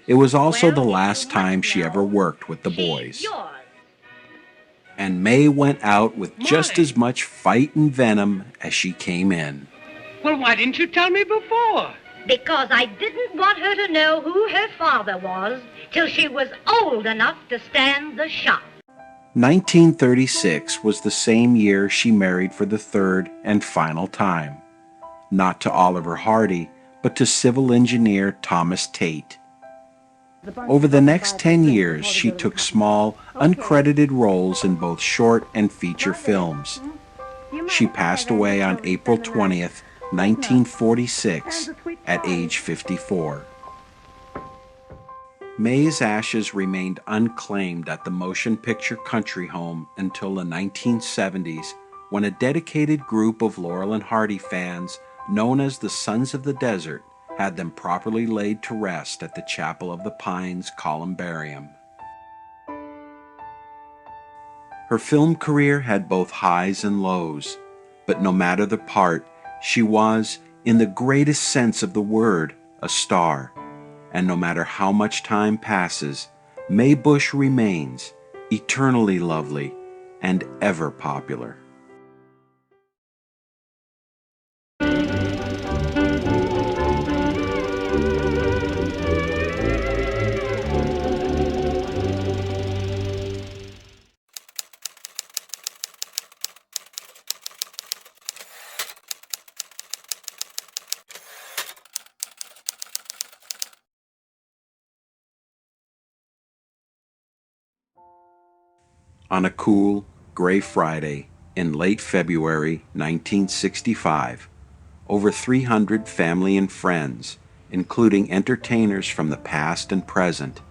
It was also the last time she ever worked with the boys. And Mae went out with just as much fight and venom as she came in. Well, why didn't you tell me before? Because I didn't want her to know who her father was till she was old enough to stand the shock. 1936 was the same year she married for the third and final time. Not to Oliver Hardy, but to civil engineer Thomas Tate. Over the next 10 years, she took small, uncredited roles in both short and feature films. She passed away on April 20th, 1946, at age 54. Mae's ashes remained unclaimed at the motion picture country home until the 1970s, when a dedicated group of Laurel and Hardy fans, known as the Sons of the Desert, had them properly laid to rest at the Chapel of the Pines columbarium. Her film career had both highs and lows, but no matter the part, she was, in the greatest sense of the word, a star. And no matter how much time passes, Mae Busch remains eternally lovely and ever popular. On a cool, gray Friday in late February 1965, over 300 family and friends, including entertainers from the past and present,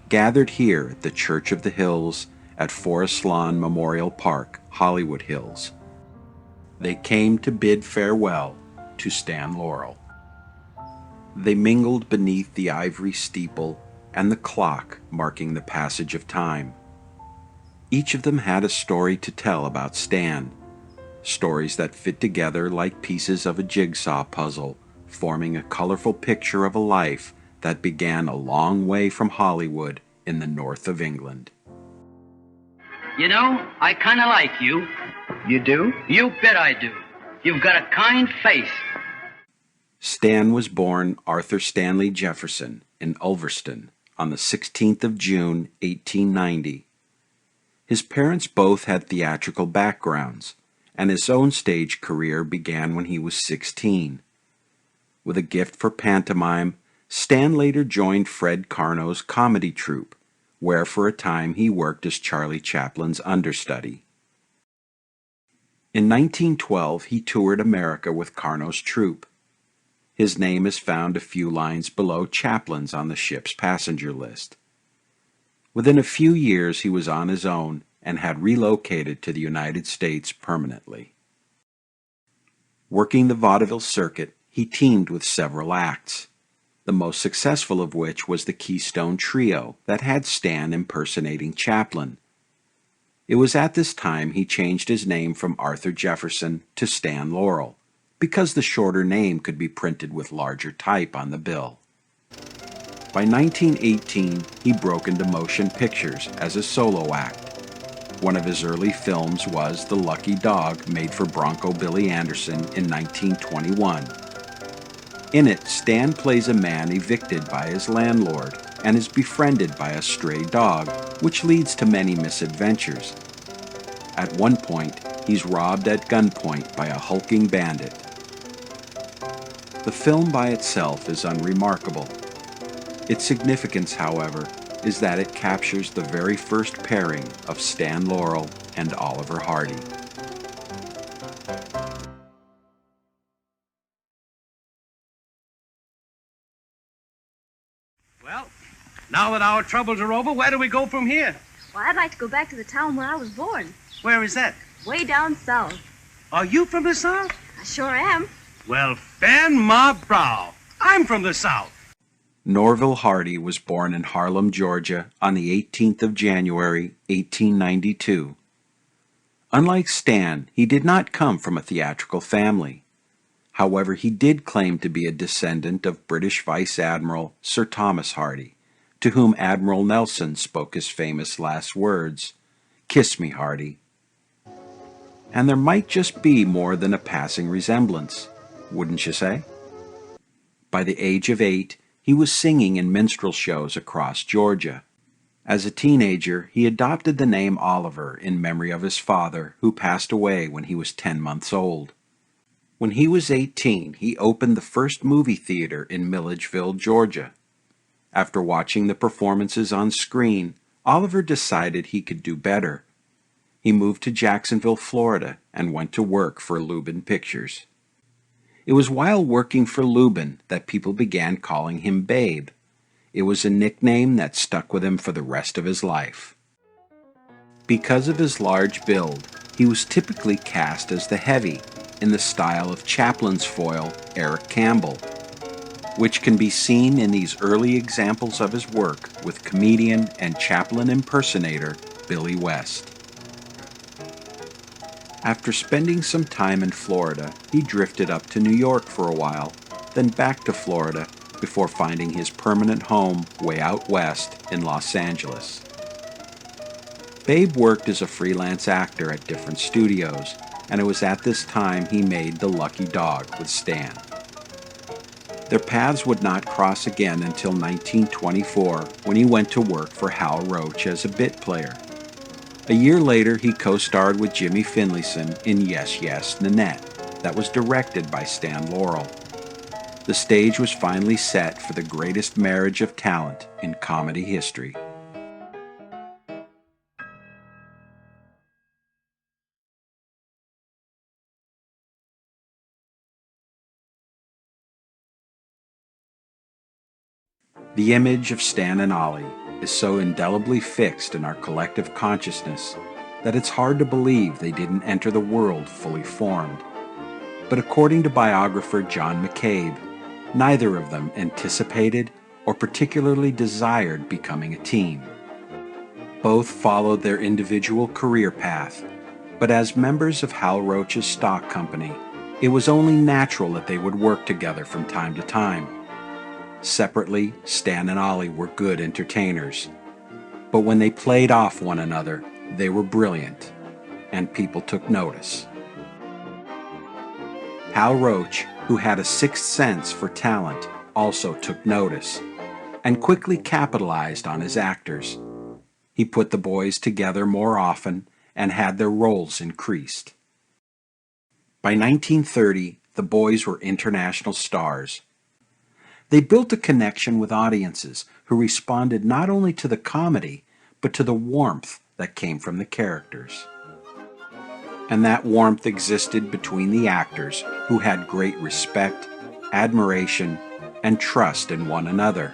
gathered here at the Church of the Hills at Forest Lawn Memorial Park, Hollywood Hills. They came to bid farewell to Stan Laurel. They mingled beneath the ivory steeple and the clock marking the passage of time. Each of them had a story to tell about Stan, stories that fit together like pieces of a jigsaw puzzle, forming a colorful picture of a life that began a long way from Hollywood in the north of England. You know, I kind of like you. You do? You bet I do. You've got a kind face. Stan was born Arthur Stanley Jefferson in Ulverston on the 16th of June, 1890. His parents both had theatrical backgrounds, and his own stage career began when he was 16. With a gift for pantomime, Stan later joined Fred Carno's comedy troupe, where for a time he worked as Charlie Chaplin's understudy. In 1912, he toured America with Carno's troupe. His name is found a few lines below Chaplin's on the ship's passenger list. Within a few years, he was on his own and had relocated to the United States permanently. Working the vaudeville circuit, he teamed with several acts, the most successful of which was the Keystone Trio that had Stan impersonating Chaplin. It was at this time he changed his name from Arthur Jefferson to Stan Laurel, because the shorter name could be printed with larger type on the bill. By 1918, he broke into motion pictures as a solo act. One of his early films was The Lucky Dog, made for Bronco Billy Anderson in 1921. In it, Stan plays a man evicted by his landlord and is befriended by a stray dog, which leads to many misadventures. At one point, he's robbed at gunpoint by a hulking bandit. The film by itself is unremarkable. Its significance, however, is that it captures the very first pairing of Stan Laurel and Oliver Hardy. Well, now that our troubles are over, where do we go from here? Well, I'd like to go back to the town where I was born. Where is that? Way down south. Are you from the South? I sure am. Well, fan my brow. I'm from the South. Norville Hardy was born in Harlem, Georgia on the 18th of January, 1892. Unlike Stan, he did not come from a theatrical family. However, he did claim to be a descendant of British Vice Admiral Sir Thomas Hardy, to whom Admiral Nelson spoke his famous last words, "Kiss me, Hardy." And there might just be more than a passing resemblance, wouldn't you say? By the age of 8, he was singing in minstrel shows across Georgia. As a teenager, he adopted the name Oliver in memory of his father, who passed away when he was 10 months old. When he was 18, he opened the first movie theater in Milledgeville, Georgia. After watching the performances on screen, Oliver decided he could do better. He moved to Jacksonville, Florida, and went to work for Lubin Pictures. It was while working for Lubin that people began calling him Babe. It was a nickname that stuck with him for the rest of his life. Because of his large build, he was typically cast as the heavy, in the style of Chaplin's foil, Eric Campbell, which can be seen in these early examples of his work with comedian and Chaplin impersonator Billy West. After spending some time in Florida, he drifted up to New York for a while, then back to Florida before finding his permanent home way out west in Los Angeles. Babe worked as a freelance actor at different studios, and it was at this time he made The Lucky Dog with Stan. Their paths would not cross again until 1924, when he went to work for Hal Roach as a bit player. A year later, he co-starred with Jimmy Finlayson in Yes, Yes, Nanette, that was directed by Stan Laurel. The stage was finally set for the greatest marriage of talent in comedy history. The image of Stan and Ollie is so indelibly fixed in our collective consciousness that it's hard to believe they didn't enter the world fully formed. But according to biographer John McCabe, neither of them anticipated or particularly desired becoming a team. Both followed their individual career path, but as members of Hal Roach's stock company, it was only natural that they would work together from time to time. Separately, Stan and Ollie were good entertainers, but when they played off one another, they were brilliant, and people took notice. Hal Roach, who had a sixth sense for talent, also took notice, and quickly capitalized on his actors. He put the boys together more often and had their roles increased. By 1930, the boys were international stars. They built a connection with audiences who responded not only to the comedy, but to the warmth that came from the characters. And that warmth existed between the actors, who had great respect, admiration, and trust in one another.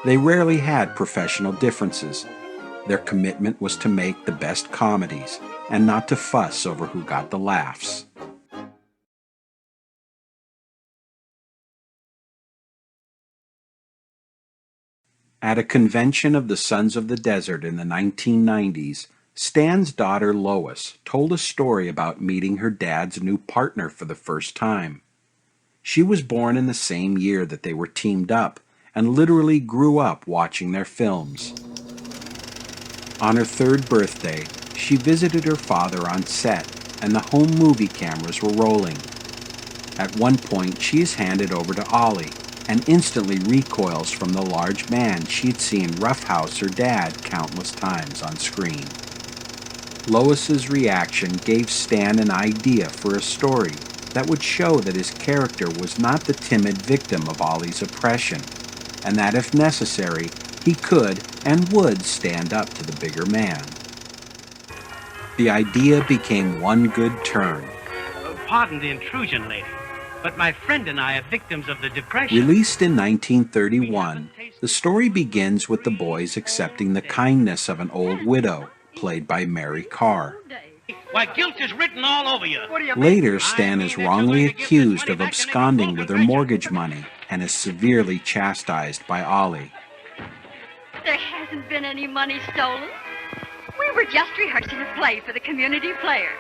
They rarely had professional differences. Their commitment was to make the best comedies, and not to fuss over who got the laughs. At a convention of the Sons of the Desert in the 1990s, Stan's daughter Lois told a story about meeting her dad's new partner for the first time. She was born in the same year that they were teamed up and literally grew up watching their films. On her third birthday, she visited her father on set, and the home movie cameras were rolling. At one point, she is handed over to Ollie and instantly recoils from the large man she'd seen roughhouse her dad countless times on screen. Lois's reaction gave Stan an idea for a story that would show that his character was not the timid victim of Ollie's oppression, and that if necessary, he could and would stand up to the bigger man. The idea became one good turn. Pardon the intrusion, lady, but my friend and I are victims of the Depression. Released in 1931, the story begins with the boys accepting the kindness of an old widow, played by Mary Carr. Why, guilt is written all over you. Later, Stan is wrongly accused of absconding with her mortgage money and is severely chastised by Ollie. There hasn't been any money stolen. We were just rehearsing a play for the community players.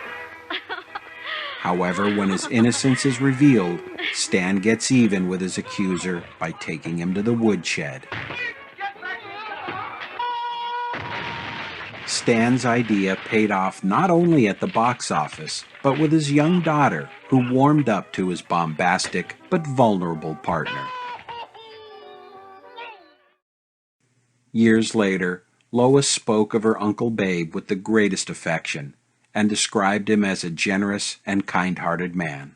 However, when his innocence is revealed, Stan gets even with his accuser by taking him to the woodshed. Stan's idea paid off not only at the box office, but with his young daughter, who warmed up to his bombastic but vulnerable partner. Years later, Lois spoke of her Uncle Babe with the greatest affection, and described him as a generous and kind-hearted man.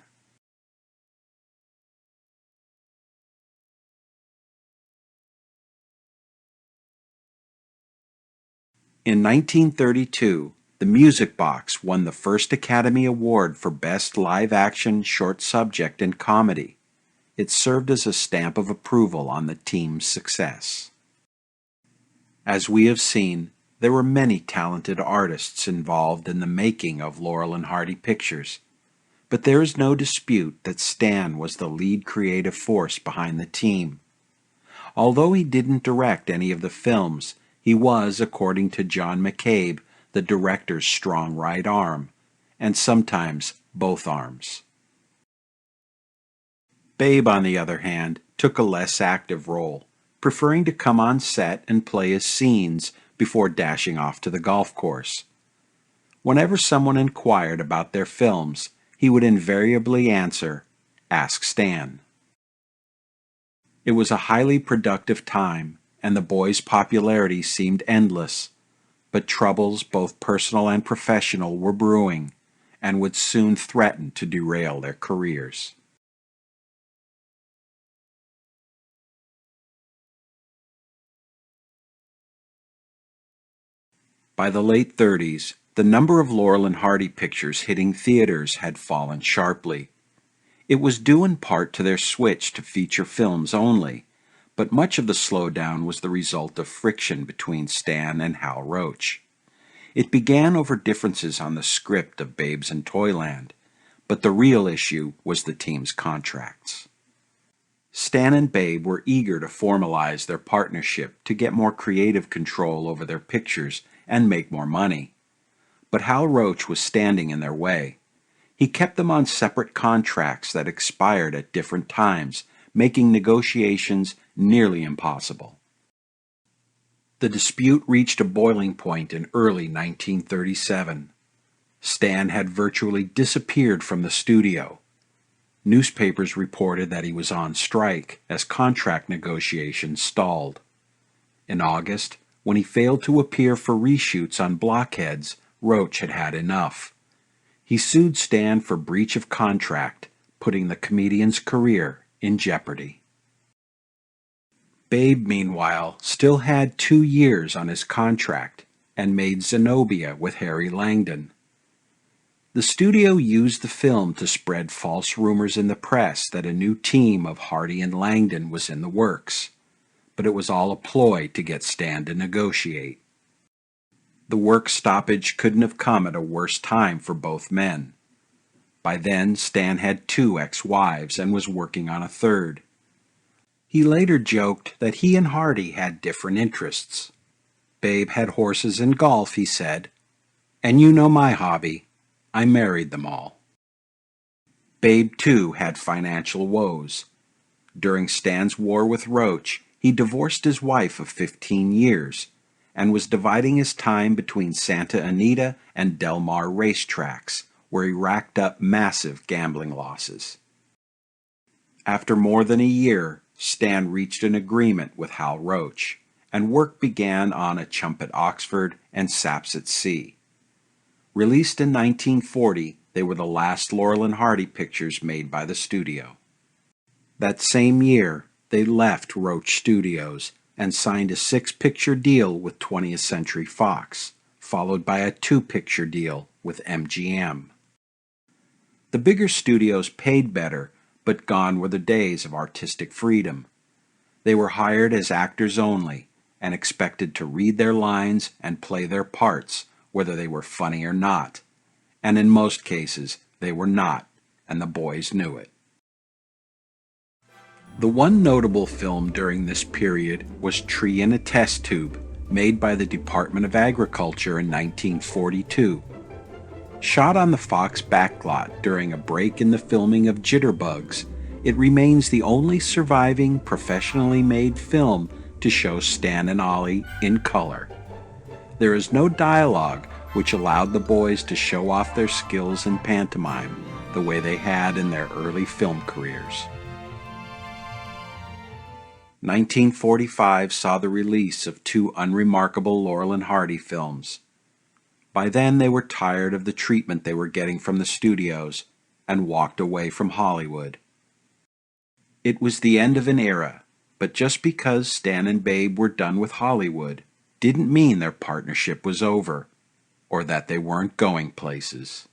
In 1932, The Music Box won the first Academy Award for Best Live-Action Short Subject in Comedy. It served as a stamp of approval on the team's success. As we have seen, there were many talented artists involved in the making of Laurel and Hardy pictures, but there is no dispute that Stan was the lead creative force behind the team. Although he didn't direct any of the films, he was, according to John McCabe, the director's strong right arm, and sometimes both arms. Babe, on the other hand, took a less active role, preferring to come on set and play his scenes before dashing off to the golf course. Whenever someone inquired about their films, he would invariably answer, "Ask Stan." It was a highly productive time, and the boys' popularity seemed endless, but troubles, both personal and professional, were brewing, and would soon threaten to derail their careers. By the late 30s, the number of Laurel and Hardy pictures hitting theaters had fallen sharply. It was due in part to their switch to feature films only, but much of the slowdown was the result of friction between Stan and Hal Roach. It began over differences on the script of Babes in Toyland, but the real issue was the team's contracts. Stan and Babe were eager to formalize their partnership to get more creative control over their pictures and make more money. But Hal Roach was standing in their way. He kept them on separate contracts that expired at different times, making negotiations nearly impossible. The dispute reached a boiling point in early 1937. Stan had virtually disappeared from the studio. Newspapers reported that he was on strike as contract negotiations stalled. In August, when he failed to appear for reshoots on Blockheads, Roach had had enough. He sued Stan for breach of contract, putting the comedian's career in jeopardy. Babe, meanwhile, still had 2 years on his contract and made Zenobia with Harry Langdon. The studio used the film to spread false rumors in the press that a new team of Hardy and Langdon was in the works, but it was all a ploy to get Stan to negotiate. The work stoppage couldn't have come at a worse time for both men. By then, Stan had 2 ex-wives and was working on a third. He later joked that he and Hardy had different interests. Babe had horses and golf, he said, and you know my hobby. I married them all. Babe, too, had financial woes. During Stan's war with Roach, he divorced his wife of 15 years and was dividing his time between Santa Anita and Del Mar racetracks, where he racked up massive gambling losses. After more than a year, Stan reached an agreement with Hal Roach, and work began on A Chump at Oxford and Saps at Sea. Released in 1940, they were the last Laurel and Hardy pictures made by the studio. That same year, they left Roach Studios and signed a 6-picture deal with 20th Century Fox, followed by a 2-picture deal with MGM. The bigger studios paid better, but gone were the days of artistic freedom. They were hired as actors only and expected to read their lines and play their parts, whether they were funny or not. And in most cases, they were not, and the boys knew it. The one notable film during this period was Tree in a Test Tube, made by the Department of Agriculture in 1942. Shot on the Fox backlot during a break in the filming of Jitterbugs, it remains the only surviving professionally made film to show Stan and Ollie in color. There is no dialogue, which allowed the boys to show off their skills in pantomime the way they had in their early film careers. 1945 saw the release of 2 unremarkable Laurel and Hardy films. By then they were tired of the treatment they were getting from the studios and walked away from Hollywood. It was the end of an era, but just because Stan and Babe were done with Hollywood didn't mean their partnership was over, or that they weren't going places.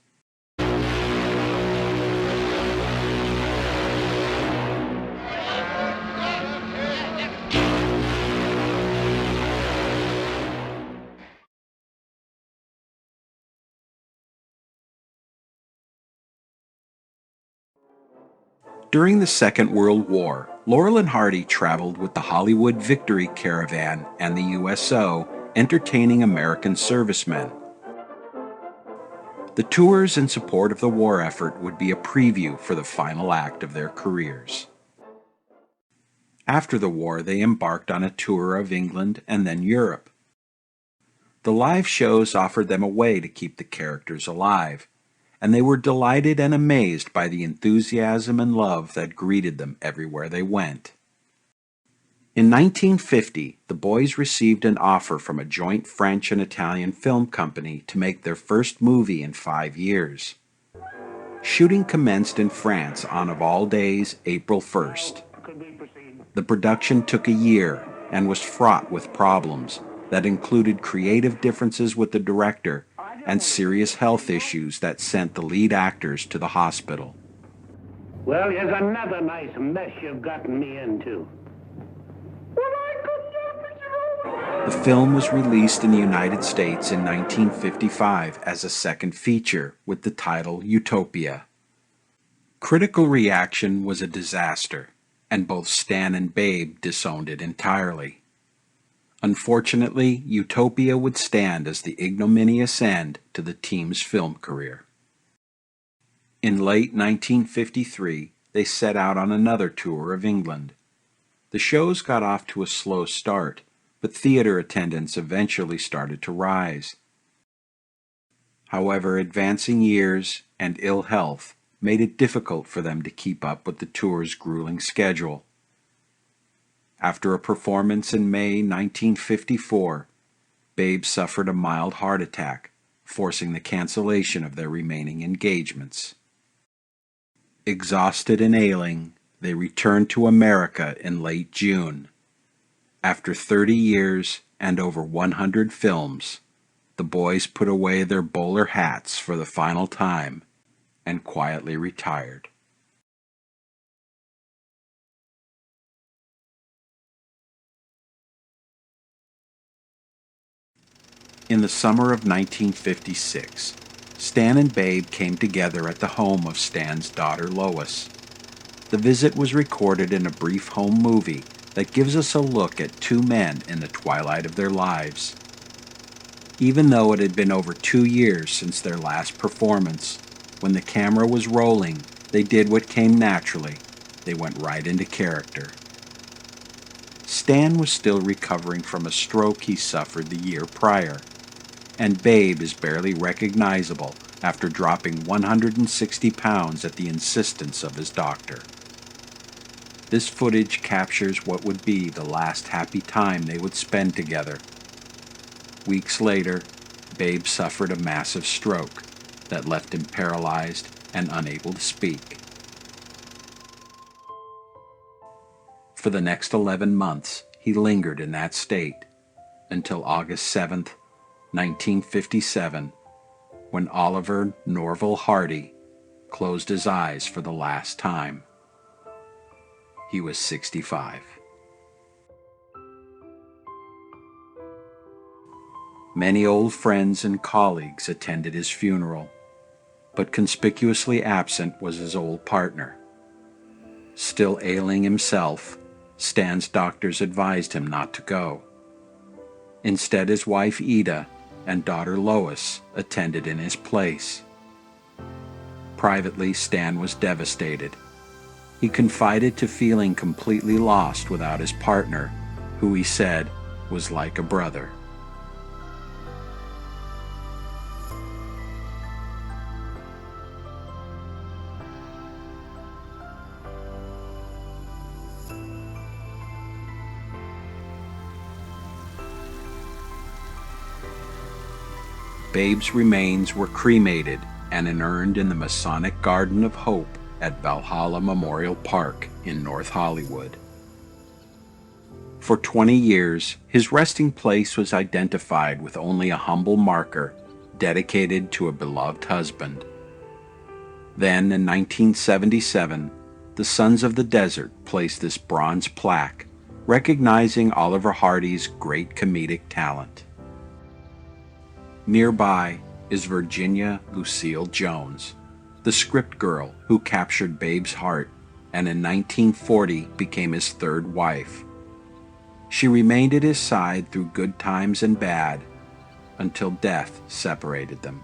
During the Second World War, Laurel and Hardy traveled with the Hollywood Victory Caravan and the USO, entertaining American servicemen. The tours in support of the war effort would be a preview for the final act of their careers. After the war, they embarked on a tour of England and then Europe. The live shows offered them a way to keep the characters alive, and they were delighted and amazed by the enthusiasm and love that greeted them everywhere they went. In 1950, the boys received an offer from a joint French and Italian film company to make their first movie in 5 years. Shooting commenced in France on, of all days, April 1st. The production took a year and was fraught with problems that included creative differences with the director and serious health issues that sent the lead actors to the hospital. Well, here's another nice mess you've gotten me into. The film was released in the United States in 1955 as a second feature with the title Utopia. Critical reaction was a disaster, and both Stan and Babe disowned it entirely. Unfortunately, Utopia would stand as the ignominious end to the team's film career. In late 1953, they set out on another tour of England. The shows got off to a slow start, but theater attendance eventually started to rise. However, advancing years and ill health made it difficult for them to keep up with the tour's grueling schedule. After a performance in May 1954, Babe suffered a mild heart attack, forcing the cancellation of their remaining engagements. Exhausted and ailing, they returned to America in late June. After 30 years and over 100 films, the boys put away their bowler hats for the final time and quietly retired. In the summer of 1956, Stan and Babe came together at the home of Stan's daughter Lois. The visit was recorded in a brief home movie that gives us a look at two men in the twilight of their lives. Even though it had been over 2 years since their last performance, when the camera was rolling, they did what came naturally. They went right into character. Stan was still recovering from a stroke he suffered the year prior, and Babe is barely recognizable after dropping 160 pounds at the insistence of his doctor. This footage captures what would be the last happy time they would spend together. Weeks later, Babe suffered a massive stroke that left him paralyzed and unable to speak. For the next 11 months, he lingered in that state until August 7th, 1957, when Oliver Norval Hardy closed his eyes for the last time. He was 65. Many old friends and colleagues attended his funeral, but conspicuously absent was his old partner. Still ailing himself, Stan's doctors advised him not to go. Instead, his wife Ida and daughter Lois attended in his place. Privately, Stan was devastated. He confided to feeling completely lost without his partner, who he said was like a brother. Babe's remains were cremated and inurned in the Masonic Garden of Hope at Valhalla Memorial Park in North Hollywood. For 20 years, his resting place was identified with only a humble marker dedicated to a beloved husband. Then, in 1977, the Sons of the Desert placed this bronze plaque recognizing Oliver Hardy's great comedic talent. Nearby is Virginia Lucille Jones, the script girl who captured Babe's heart and in 1940 became his third wife. She remained at his side through good times and bad until death separated them.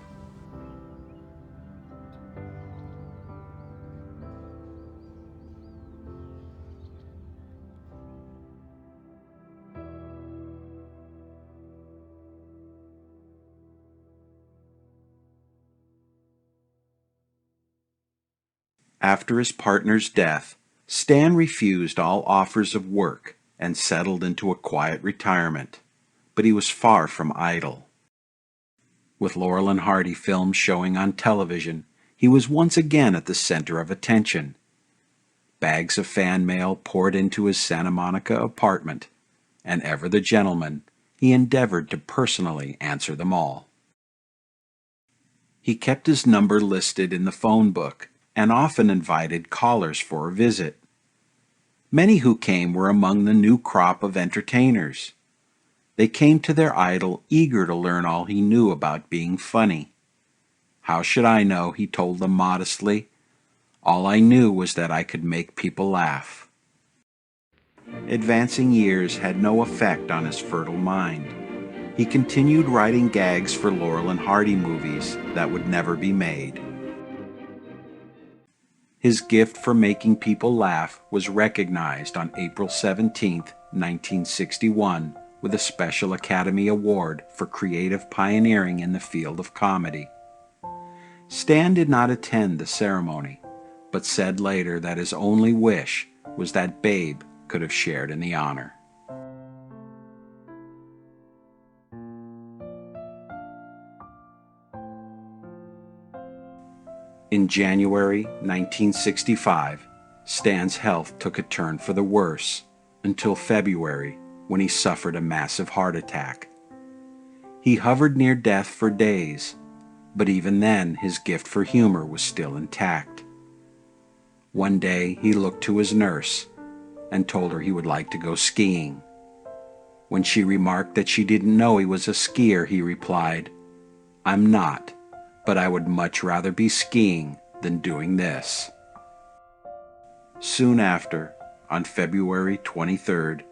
After his partner's death, Stan refused all offers of work and settled into a quiet retirement, but he was far from idle. With Laurel and Hardy films showing on television, he was once again at the center of attention. Bags of fan mail poured into his Santa Monica apartment, and ever the gentleman, he endeavored to personally answer them all. He kept his number listed in the phone book and often invited callers for a visit. Many who came were among the new crop of entertainers. They came to their idol eager to learn all he knew about being funny. "How should I know?" he told them modestly. "All I knew was that I could make people laugh." Advancing years had no effect on his fertile mind. He continued writing gags for Laurel and Hardy movies that would never be made. His gift for making people laugh was recognized on April 17, 1961, with a Special Academy Award for creative pioneering in the field of comedy. Stan did not attend the ceremony, but said later that his only wish was that Babe could have shared in the honor. In January 1965, Stan's health took a turn for the worse until February, when he suffered a massive heart attack. He hovered near death for days, but even then his gift for humor was still intact. One day he looked to his nurse and told her he would like to go skiing. When she remarked that she didn't know he was a skier, he replied, "I'm not, but I would much rather be skiing than doing this." Soon after, on February 23rd,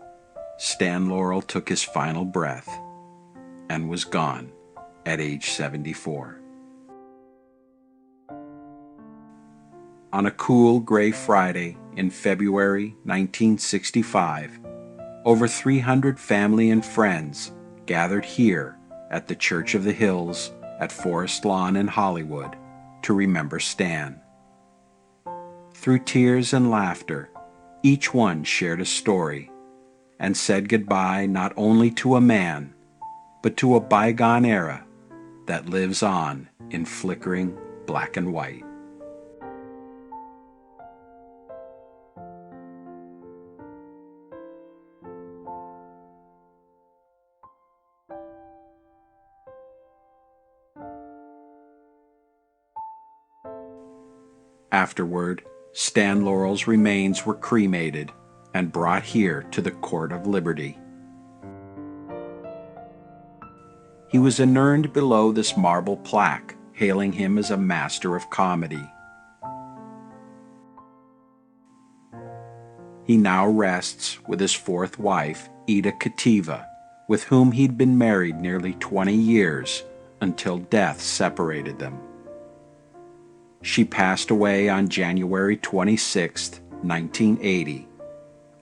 Stan Laurel took his final breath and was gone at age 74. On a cool gray Friday in February 1965, over 300 family and friends gathered here at the Church of the Hills at Forest Lawn in Hollywood to remember Stan. Through tears and laughter, each one shared a story and said goodbye not only to a man, but to a bygone era that lives on in flickering black and white. Afterward, Stan Laurel's remains were cremated and brought here to the Court of Liberty. He was inurned below this marble plaque, hailing him as a master of comedy. He now rests with his fourth wife, Ida Kativa, with whom he'd been married nearly 20 years until death separated them. She passed away on January 26, 1980,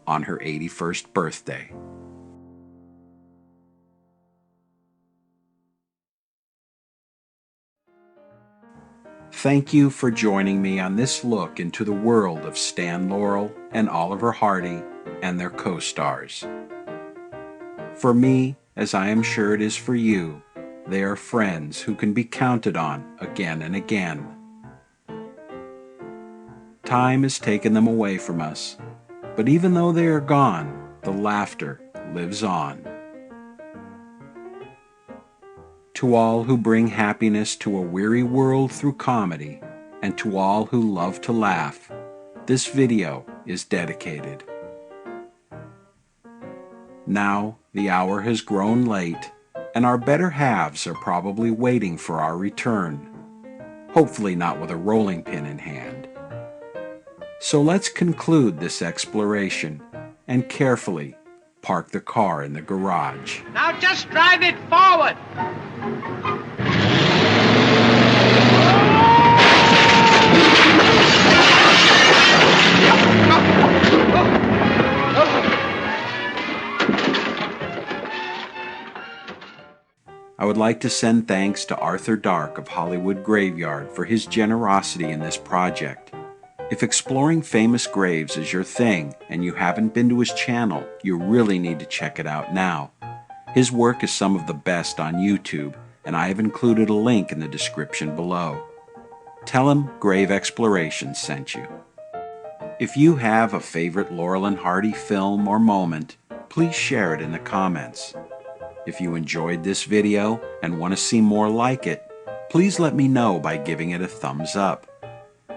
on her 81st birthday. Thank you for joining me on this look into the world of Stan Laurel and Oliver Hardy and their co-stars. For me, as I am sure it is for you, they are friends who can be counted on again and again. Time has taken them away from us, but even though they are gone, the laughter lives on. To all who bring happiness to a weary world through comedy, and to all who love to laugh, this video is dedicated. Now the hour has grown late, and our better halves are probably waiting for our return, hopefully not with a rolling pin in hand. So let's conclude this exploration and carefully park the car in the garage. Now just drive it forward. I would like to send thanks to Arthur Dark of Hollywood Graveyard for his generosity in this project. If exploring famous graves is your thing and you haven't been to his channel, you really need to check it out now. His work is some of the best on YouTube, and I have included a link in the description below. Tell him Grave Exploration sent you. If you have a favorite Laurel and Hardy film or moment, please share it in the comments. If you enjoyed this video and want to see more like it, please let me know by giving it a thumbs up.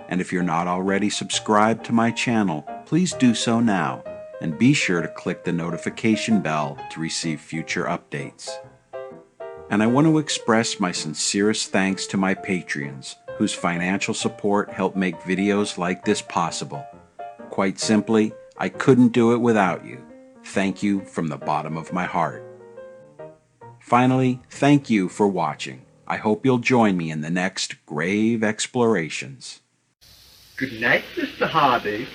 And if you're not already subscribed to my channel, please do so now and be sure to click the notification bell to receive future updates. And I want to express my sincerest thanks to my Patreons, whose financial support helped make videos like this possible. Quite simply, I couldn't do it without you. Thank you from the bottom of my heart. Finally, thank you for watching. I hope you'll join me in the next grave explorations. Good night, Mr. Hardy.